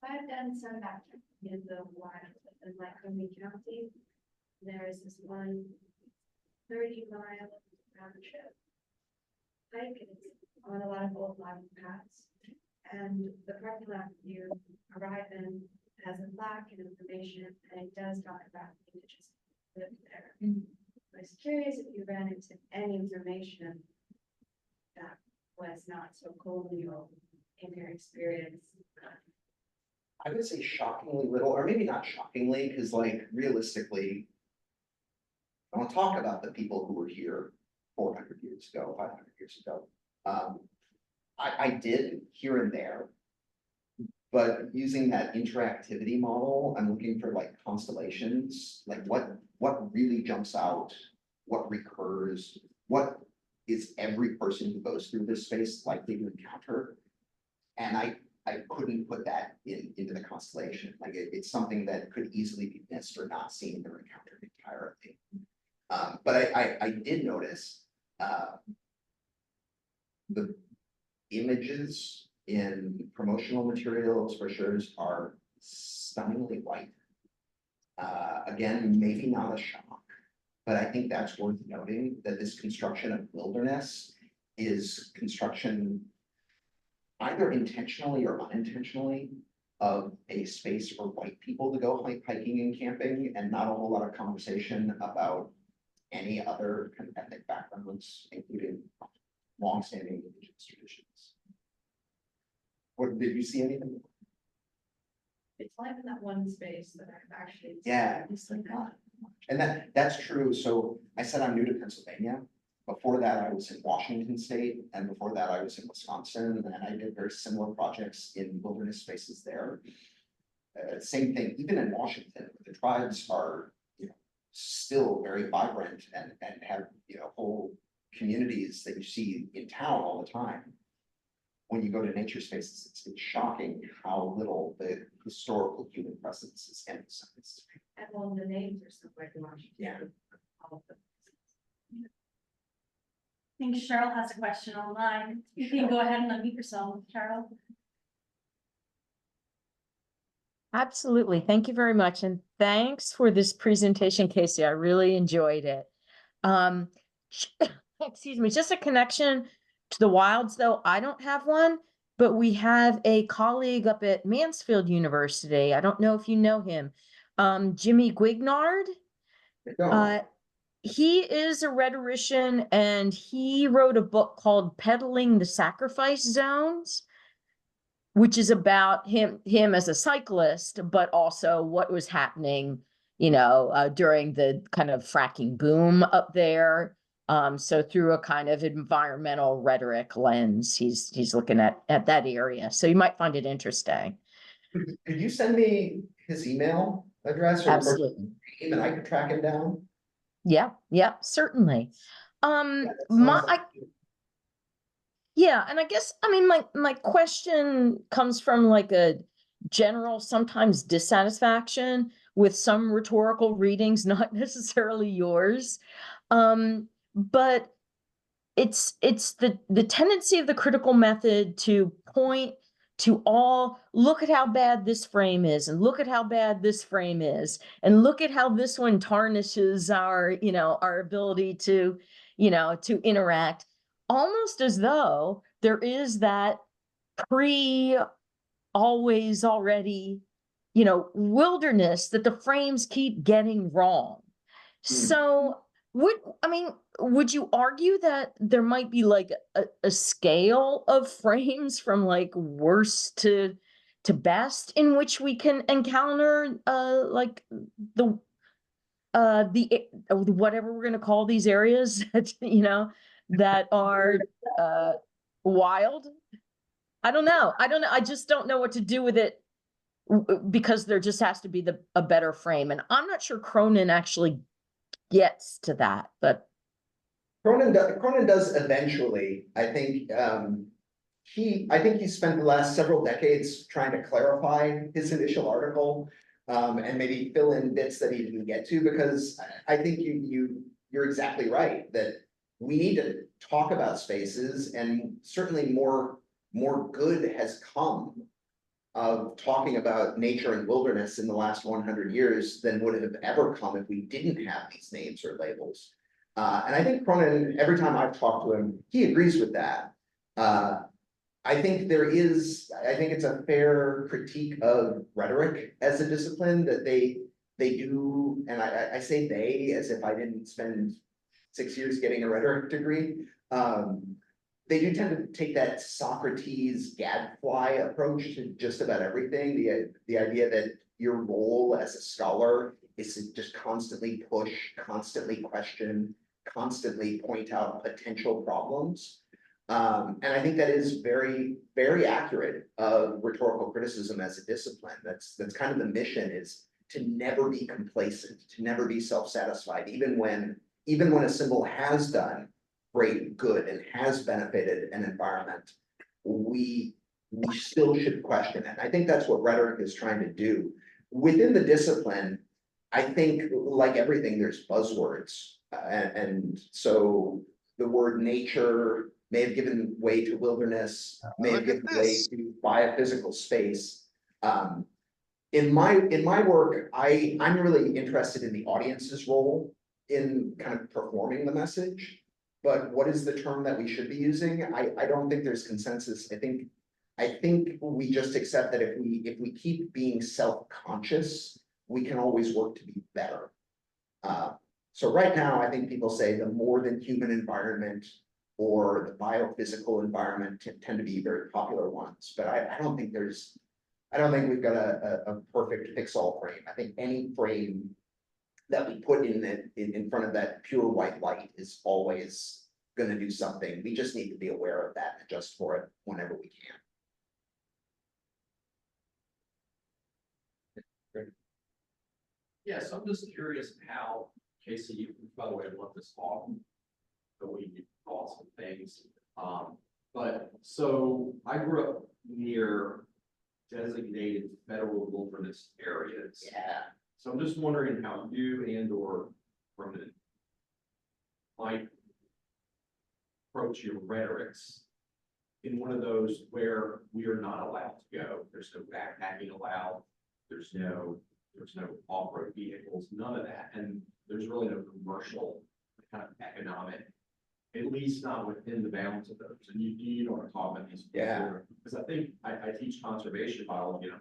I've done some background in the wild in Lycoming County. There's this one 30-mile round trip hike, and it's on a lot of old log paths. And the parking lot you arrive in has a plaque and information, and it does talk about the indigenous live there. I was curious if you ran into any information that was not so colonial in your experience. I would say shockingly little, or maybe not shockingly, because like realistically, I want to talk about the people who were here 400 years ago, 500 years ago. I did here and there, but using that interactivity model, I'm looking for like constellations, like what really jumps out, what recurs, what is every person who goes through this space likely to encounter. And I couldn't put that into the constellation. Like it's something that could easily be missed or not seen or encountered entirely. But I did notice the images in promotional materials, brochures are stunningly white. Again, maybe not a shock, but I think that's worth noting that this construction of wilderness is construction either intentionally or unintentionally of a space for white people to go hiking and camping, and not a whole lot of conversation about any other kind of ethnic backgrounds, including longstanding indigenous traditions. What, did you see anything? It's like in that one space that I've actually. Yeah. It's like that. And that's true. So I said I'm new to Pennsylvania. Before that, I was in Washington State, and before that, I was in Wisconsin, and I did very similar projects in wilderness spaces there. Same thing, even in Washington, the tribes are, still very vibrant and have, whole communities that you see in town all the time. When you go to nature spaces, it's shocking how little the historical human presence is emphasized. And all the names are somewhere in Washington. Yeah. All of them. I think Cheryl has a question online. You can go ahead and unmute yourself, Cheryl. Absolutely. Thank you very much. And thanks for this presentation, Casey. I really enjoyed it. Excuse me, just a connection to the wilds, though. I don't have one, but we have a colleague up at Mansfield University. I don't know if you know him. Jimmy Guignard. He is a rhetorician, and he wrote a book called Peddling the Sacrifice Zones, which is about him as a cyclist, but also what was happening, during the kind of fracking boom up there. So through a kind of environmental rhetoric lens, he's looking at that area. So you might find it interesting. Could you send me his email address or Absolutely. name, and I could track him down? Yeah, certainly. Yeah, that sounds like- Yeah, and I guess, my question comes from like a general, sometimes dissatisfaction with some rhetorical readings, not necessarily yours. But it's the tendency of the critical method to point to look at how bad this frame is, and look at how bad this frame is, and look at how this one tarnishes our ability to, to interact. Almost as though there is that always already, wilderness that the frames keep getting wrong. So would you argue that there might be like a scale of frames from like worst to best in which we can encounter like the whatever we're going to call these areas that that are wild? I don't know. I just don't know what to do with it, because there just has to be a better frame. And I'm not sure Cronin actually gets to that, but Cronin does eventually. I think he spent the last several decades trying to clarify his initial article, and maybe fill in bits that he didn't get to, because I think you're exactly right that we need to talk about spaces, and certainly more good has come of talking about nature and wilderness in the last 100 years than would have ever come if we didn't have these names or labels. And I think Cronin, every time I've talked to him, he agrees with that. I think it's a fair critique of rhetoric as a discipline that they do, and I say they as if I didn't spend 6 years getting a rhetoric degree. They do tend to take that Socrates gadfly approach to just about everything. The idea that your role as a scholar is to just constantly push, constantly question, constantly point out potential problems. And I think that is very, very accurate of rhetorical criticism as a discipline. That's kind of the mission, is to never be complacent, to never be self-satisfied, even when a symbol has done great good and has benefited an environment, we still should question it. I think that's what rhetoric is trying to do. Within the discipline, I think, like everything, there's buzzwords. And so the word nature may have given way to wilderness, may have given way to biophysical space. In my work, I'm really interested in the audience's role in kind of performing the message. But what is the term that we should be using? I don't think there's consensus. I think we just accept that if we keep being self-conscious, we can always work to be better. So right now, I think people say the more than human environment or the biophysical environment tend to be very popular ones, but I don't think we've got a perfect fix-all frame. I think any frame that we put in front of that pure white light is always gonna do something. We just need to be aware of that and adjust for it whenever we can. Yes, I'm just curious how, Casey, by the way, I love this talk. The way you call some things. But so I grew up near designated federal wilderness areas. Yeah. So I'm just wondering how you and or Ronan might approach your rhetorics in one of those where we are not allowed to go. There's no backpacking allowed. There's no off-road vehicles, none of that. And there's really no commercial kind of economic, at least not within the bounds of those. And you know what I'm talking about these. Yeah. Because I think I teach conservation biology and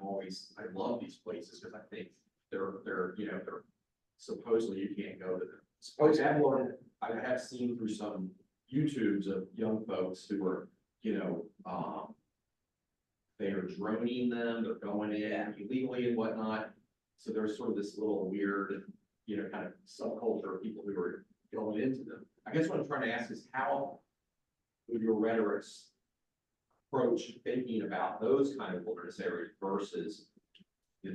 I love these places because I think they're supposedly you can't go to them. Suppose I have seen through some YouTubes of young folks who are, they are droning them, they're going in illegally and whatnot. So there's sort of this little weird, kind of subculture of people who are going into them. I guess what I'm trying to ask is how would your rhetorics approach thinking about those kind of wilderness areas versus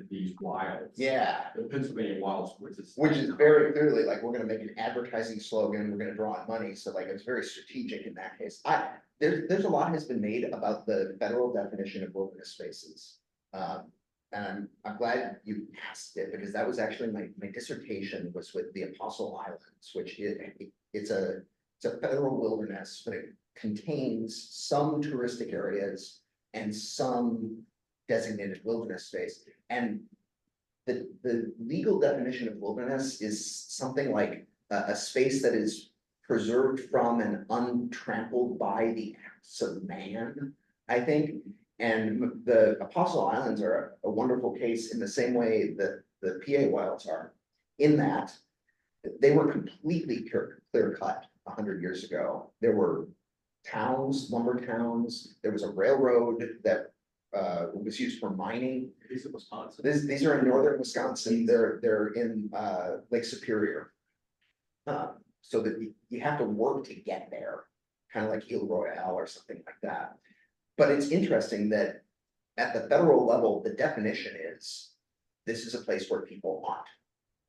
these wilds? Yeah. The Pennsylvania wilds, Which is very clearly like, we're gonna make an advertising slogan, we're gonna draw on money, so like, it's very strategic in that case. There's a lot has been made about the federal definition of wilderness spaces. And I'm glad you asked it, because that was actually my dissertation was with the Apostle Islands, which it's a federal wilderness, but it contains some touristic areas and some designated wilderness space. And the legal definition of wilderness is something like a space that is preserved from and untrampled by the acts of man, I think. And the Apostle Islands are a wonderful case in the same way that the PA wilds are, in that they were completely clear cut 100 years ago. There were towns, lumber towns, there was a railroad that was used for mining. These are Wisconsin. These are in northern Wisconsin, they're in Lake Superior. So that you have to work to get there, kind of like Ile Royale or something like that. But it's interesting that at the federal level, the definition is, this is a place where people aren't,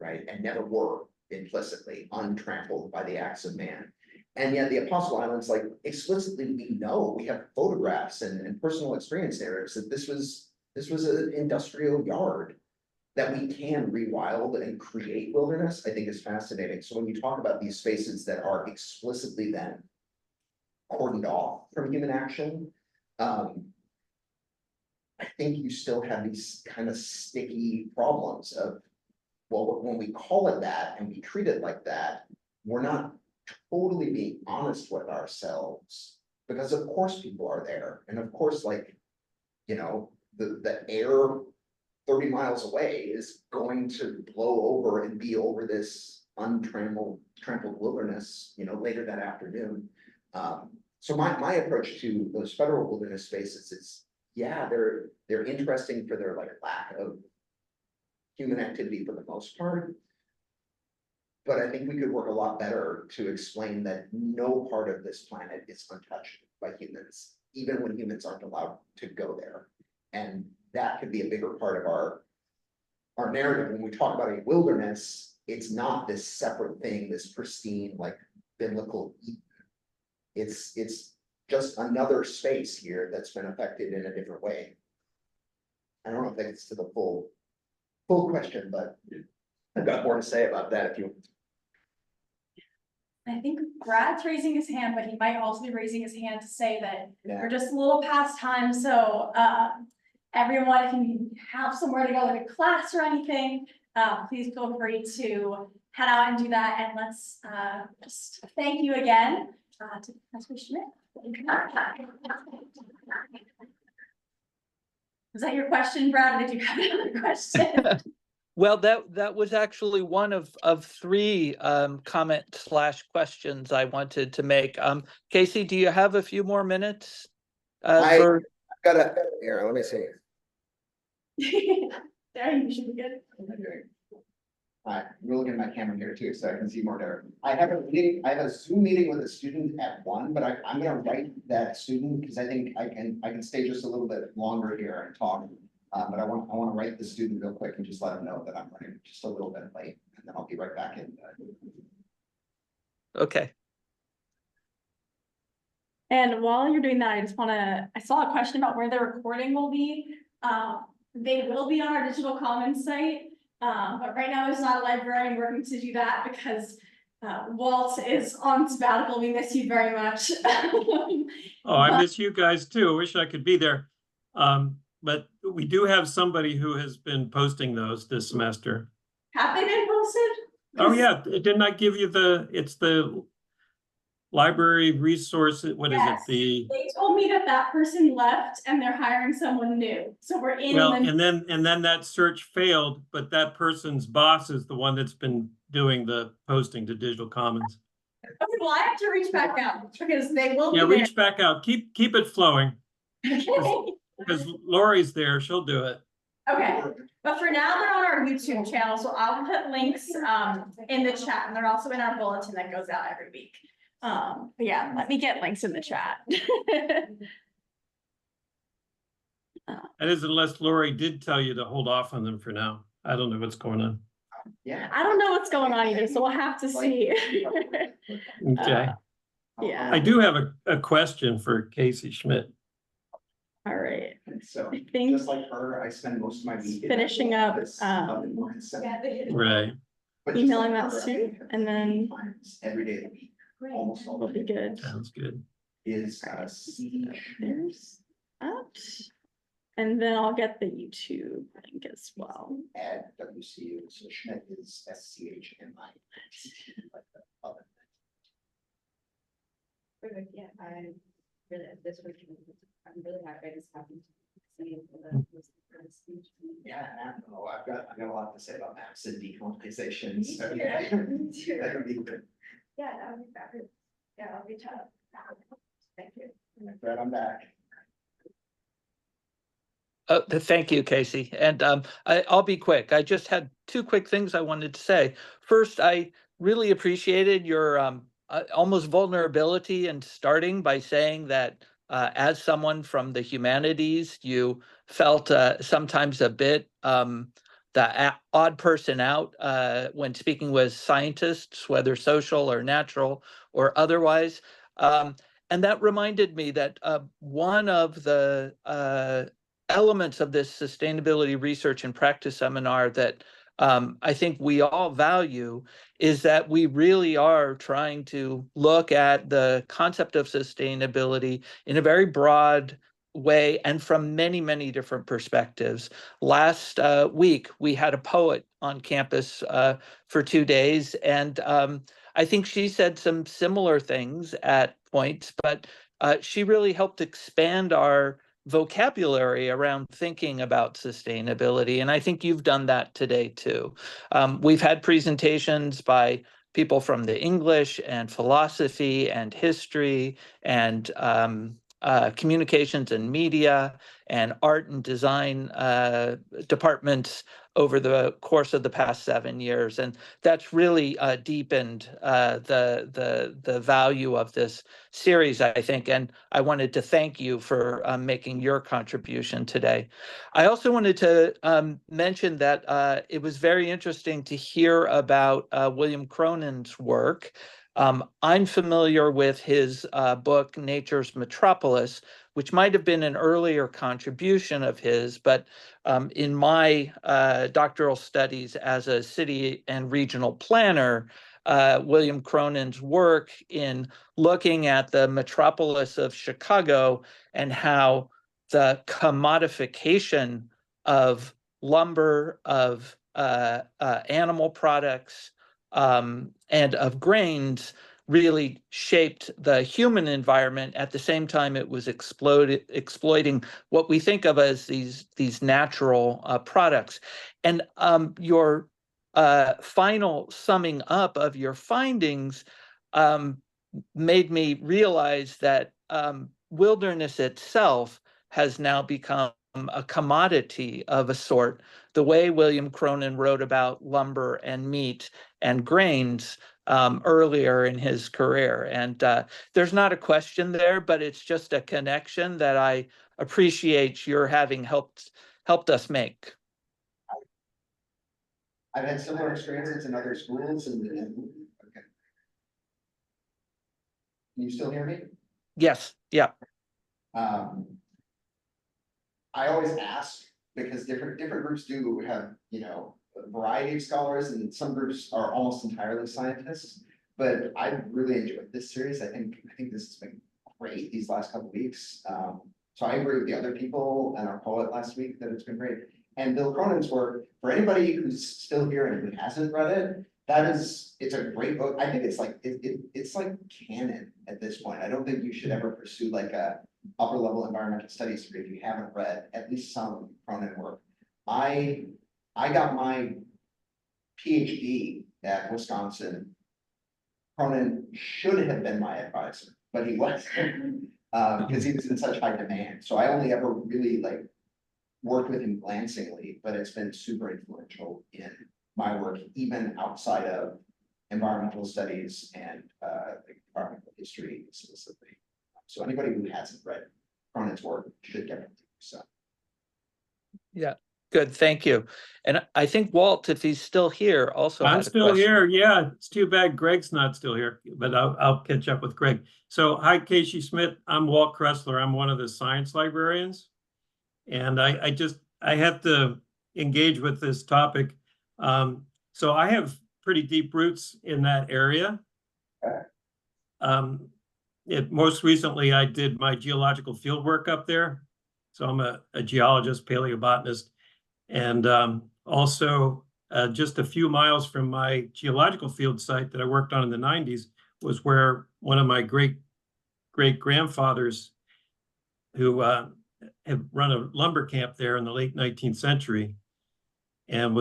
right? And never were implicitly untrampled by the acts of man. And yet the Apostle Islands, like explicitly, we know, we have photographs and personal experience narratives that this was an industrial yard that we can rewild and create wilderness, I think is fascinating. So when you talk about these spaces that are explicitly then cordoned off from human action, I think you still have these kind of sticky problems of, well, when we call it that and we treat it like that, we're not totally being honest with ourselves, because of course people are there. And of course, like, the air 30 miles away is going to blow over and be over this trampled wilderness, later that afternoon. So my approach to those federal wilderness spaces is, yeah, they're interesting for their like lack of human activity for the most part. But I think we could work a lot better to explain that no part of this planet is untouched by humans, even when humans aren't allowed to go there. And that could be a bigger part of our narrative. When we talk about a wilderness, it's not this separate thing, this pristine, like biblical Eden. It's just another space here that's been affected in a different way. I don't know if that gets to the full question, but I've got more to say about that if you. I think Brad's raising his hand, but he might also be raising his hand to say that Yeah. we're just a little past time, so everyone, if you have somewhere to go, like a class or anything, please feel free to head out and do that, and let's just thank you again to Professor Schmitt. Was that your question, Brad, or did you have another question? Well, that was actually one of three comment/questions I wanted to make. Casey, do you have a few more minutes? For here, let me see. There, you should be good. We're looking at my camera here too, so I can see more there. I have a Zoom meeting with a student at 1, but I'm gonna write that student because I think I can stay just a little bit longer here and talk. But I want to write the student real quick and just let them know that I'm running just a little bit late, and then I'll be right back in. Okay. And while you're doing that, I saw a question about where the recording will be. They will be on our digital commons site. But right now it's not a library. I'm working to do that because Walt is on sabbatical. We miss you very much. Oh, I miss you guys too. I wish I could be there. But we do have somebody who has been posting those this semester. Have they been posted? Oh, yeah. Didn't I give you it's the library resource? What is Yes. it? They told me that person left and they're hiring someone new. So we're in. Well, and then that search failed, but that person's boss is the one that's been doing the posting to Digital Commons. Okay, well, I have to reach back out because they will be Yeah, there. reach back out. Keep it flowing. Okay. Because Lori's there, she'll do it. Okay, but for now, they're on our YouTube channel, so I'll put links in the chat, and they're also in our bulletin that goes out every week. But yeah, let me get links in the chat. That is, unless Lori did tell you to hold off on them for now. I don't know what's going on. Yeah. I don't know what's going on either, so we'll have to see. Okay. Yeah. I do have a question for Casey Schmitt. All right, So I think just like her, I spend most of my week finishing up, Right. emailing that too, and then every day of the week, almost all we'll be good. Sounds good. is There's that. And then I'll get the YouTube link as well. at WCU, so Schmitt is SCHMI. Perfect, yeah, I really, this was, I'm really happy I just happened to see the speech. Yeah, I don't know, I've got a lot to say about maps and decolonization, so Me yeah. too. Me too. That would be good. Yeah, that would be fabulous. Yeah, I'll reach out. Thank you. Glad I'm back. Thank you, Casey. And I'll be quick. I just had two quick things I wanted to say. First, I really appreciated your almost vulnerability in starting by saying that as someone from the humanities, you felt sometimes a bit the odd person out when speaking with scientists, whether social or natural or otherwise. And that reminded me that one of the elements of this sustainability research and practice seminar that I think we all value is that we really are trying to look at the concept of sustainability in a very broad way and from many, many different perspectives. Last week, we had a poet on campus for 2 days, and I think she said some similar things at points, but she really helped expand our vocabulary around thinking about sustainability. And I think you've done that today too. We've had presentations by people from the English and philosophy and history and communications and media and art and design departments over the course of the past 7 years. And that's really deepened the value of this series, I think. And I wanted to thank you for making your contribution today. I also wanted to mention that it was very interesting to hear about William Cronin's work. I'm familiar with his book, Nature's Metropolis, which might have been an earlier contribution of his, but in my doctoral studies as a city and regional planner, William Cronin's work in looking at the metropolis of Chicago and how the commodification of lumber, of animal products, and of grains really shaped the human environment. At the same time, it was exploiting what we think of as these natural products. And your final summing up of your findings made me realize that wilderness itself has now become a commodity of a sort, the way William Cronin wrote about lumber and meat and grains earlier in his career. And there's not a question there, but it's just a connection that I appreciate your having helped us make. I've had similar experiences in other schools okay. Can you still hear me? Yes, yeah. I always ask because different groups do have, you know, a variety of scholars, and some groups are almost entirely scientists. But I really enjoyed this series. I think this has been great these last couple of weeks. So I agree with the other people and our poet last week that it's been great. And Bill Cronin's work, for anybody who's still here and who hasn't read it, it's a great book. I think it's like it's like canon at this point. I don't think you should ever pursue like a upper level environmental studies degree if you haven't read at least some Cronin work. I got my PhD at Wisconsin. Cronin should have been my advisor, but he wasn't because he was in such high demand. So I only ever really like worked with him glancingly, but it's been super influential in my work, even outside of environmental studies and like environmental history explicitly. So anybody who hasn't read Cronin's work should definitely do so. Yeah, good, thank you. And I think Walt, if he's still here, also I'm had a still question. here. Yeah, it's too bad Greg's not still here, but I'll catch up with Greg. So hi, Casey Schmitt. I'm Walt Kressler. I'm one of the science librarians. And I have to engage with this topic. So I have pretty deep roots in that area. Most recently, I did my geological field work up there. So I'm a geologist, paleobotanist, and also just a few miles from my geological field site that I worked on in the 90s was where one of my great-grandfathers who had run a lumber camp there in the late 19th century and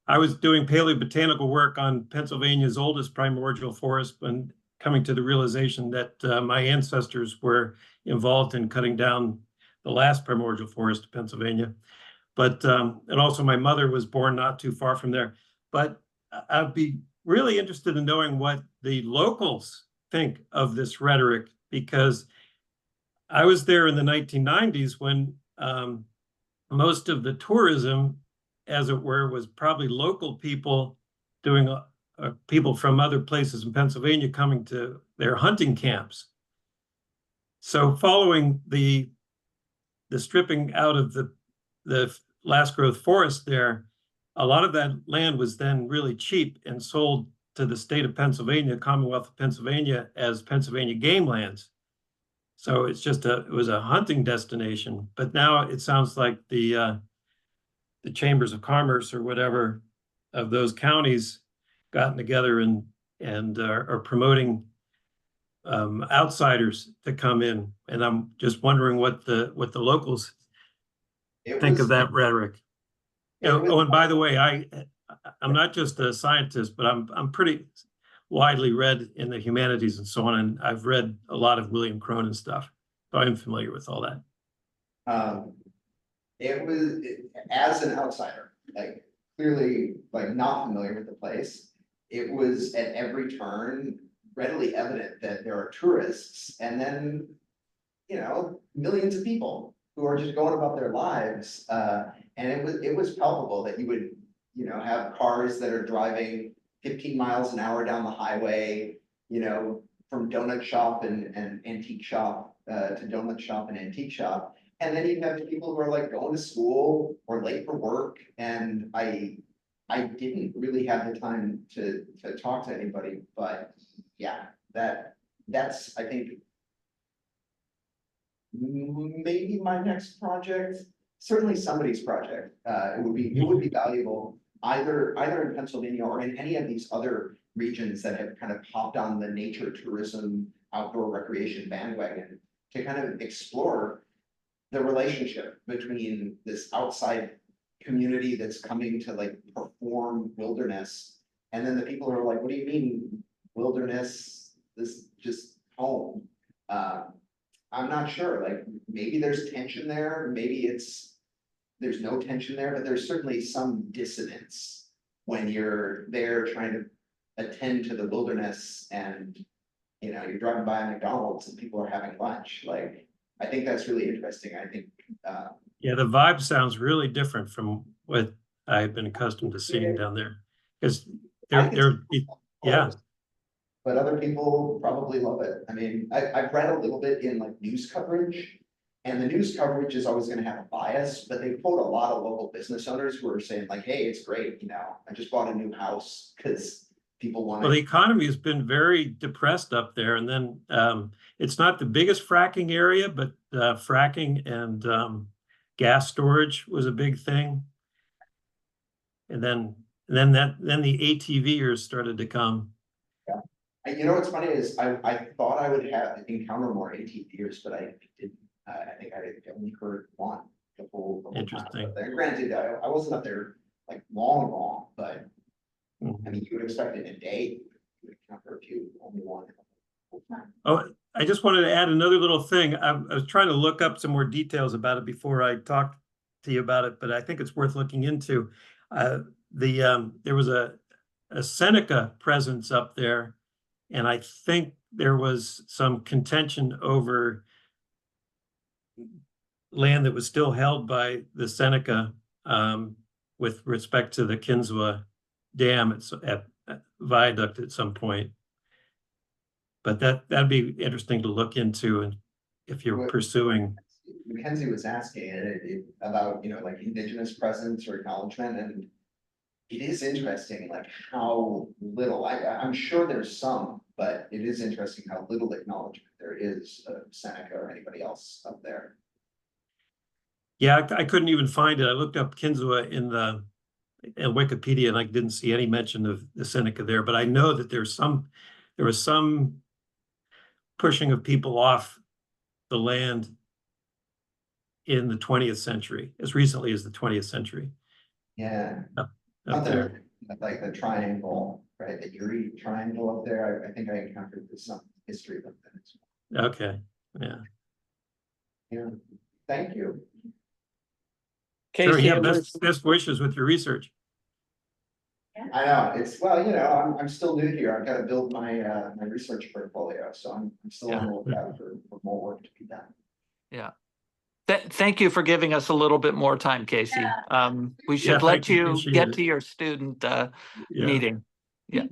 I was doing paleobotanical work on Pennsylvania's oldest primordial forest and coming to the realization that my ancestors were involved in cutting down the last primordial forest of Pennsylvania. But, and also my mother was born not too far from there. But I'd be really interested in knowing what the locals think of this rhetoric, because I was there in the 1990s when most of the tourism, as it were, was probably local people doing people from other places in Pennsylvania coming to their hunting camps. So following the stripping out of the last growth forest there, a lot of that land was then really cheap and sold to the state of Pennsylvania, Commonwealth of Pennsylvania, as Pennsylvania game lands. So it's just it was a hunting destination. But now it sounds like the chambers of commerce or whatever of those counties gotten together and are promoting outsiders to come in. And I'm just wondering what the locals think of that rhetoric. Oh, and by the way, I'm not just a scientist, but I'm pretty widely read in the humanities and so on, and I've read a lot of William Cronin stuff, so I'm familiar with all that. It was as an outsider, like clearly like not familiar with the place. It was at every turn readily evident that there are tourists, and then millions of people who are just going about their lives. And it was palpable that you would have cars that are driving 15 miles an hour down the highway, from donut shop and antique shop to donut shop and antique shop. And then you have people who are like going to school or late for work. And I didn't really have the time to talk to anybody, but yeah, that's, I think, maybe my next project, certainly somebody's project. It would be valuable either in Pennsylvania or in any of these other regions that have kind of hopped on the nature tourism, outdoor recreation bandwagon to kind of explore the relationship between this outside community that's coming to like perform wilderness. And then the people who are like, what do you mean wilderness? This is just home. I'm not sure, like maybe there's tension there, maybe there's no tension there, but there's certainly some dissonance when you're there trying to attend to the wilderness and, you know, you're driving by a McDonald's and people are having lunch. Like, I think that's really interesting. I think, Yeah, the vibe sounds really different from what I've been accustomed to seeing down there. Because yeah, but other people probably love it. I mean, I've read a little bit in like news coverage, and the news coverage is always gonna have a bias, but they quote a lot of local business owners who are saying like, hey, it's great, you know, I just bought a new house because people want well, the economy has been very depressed up there. And then it's not the biggest fracking area, but fracking and gas storage was a big thing. And then the ATVers started to come. You know, what's funny is I thought I would have encounter more ATVers, but I didn't. I think I only heard one the whole time. Interesting. Up there. Granted, I wasn't up there like long, but I mean, you would expect in a day, you would encounter a few, only one. Oh, I just wanted to add another little thing. I was trying to look up some more details about it before I talked to you about it, but I think it's worth looking into. There was a Seneca presence up there, and I think there was some contention over land that was still held by the Seneca with respect to the Kinswa Dam at viaduct at some point. But that'd be interesting to look into, and if you're pursuing. Mackenzie was asking about, you know, like indigenous presence or acknowledgement, and it is interesting, like how little, I'm sure there's some, but it is interesting how little acknowledgement there is of Seneca or anybody else up there. Yeah, I couldn't even find it. I looked up Kinswa in Wikipedia, and I didn't see any mention of the Seneca there, but I know that there was some pushing of people off the land in the 20th century, as recently as the 20th century. Yeah. Up there. Like the triangle, right? The Erie Triangle up there. I think I encountered some history of that as well. Okay. Yeah. Yeah. Thank you. Casey, sure, yeah, best wishes with your research. I know it's, well, you know, I'm still new here. I've got to build my my research portfolio, so I'm still on the lookout for more work to be done. Yeah. Thank you for giving us a little bit more time, Casey. We should let you get to your student meeting. Yeah.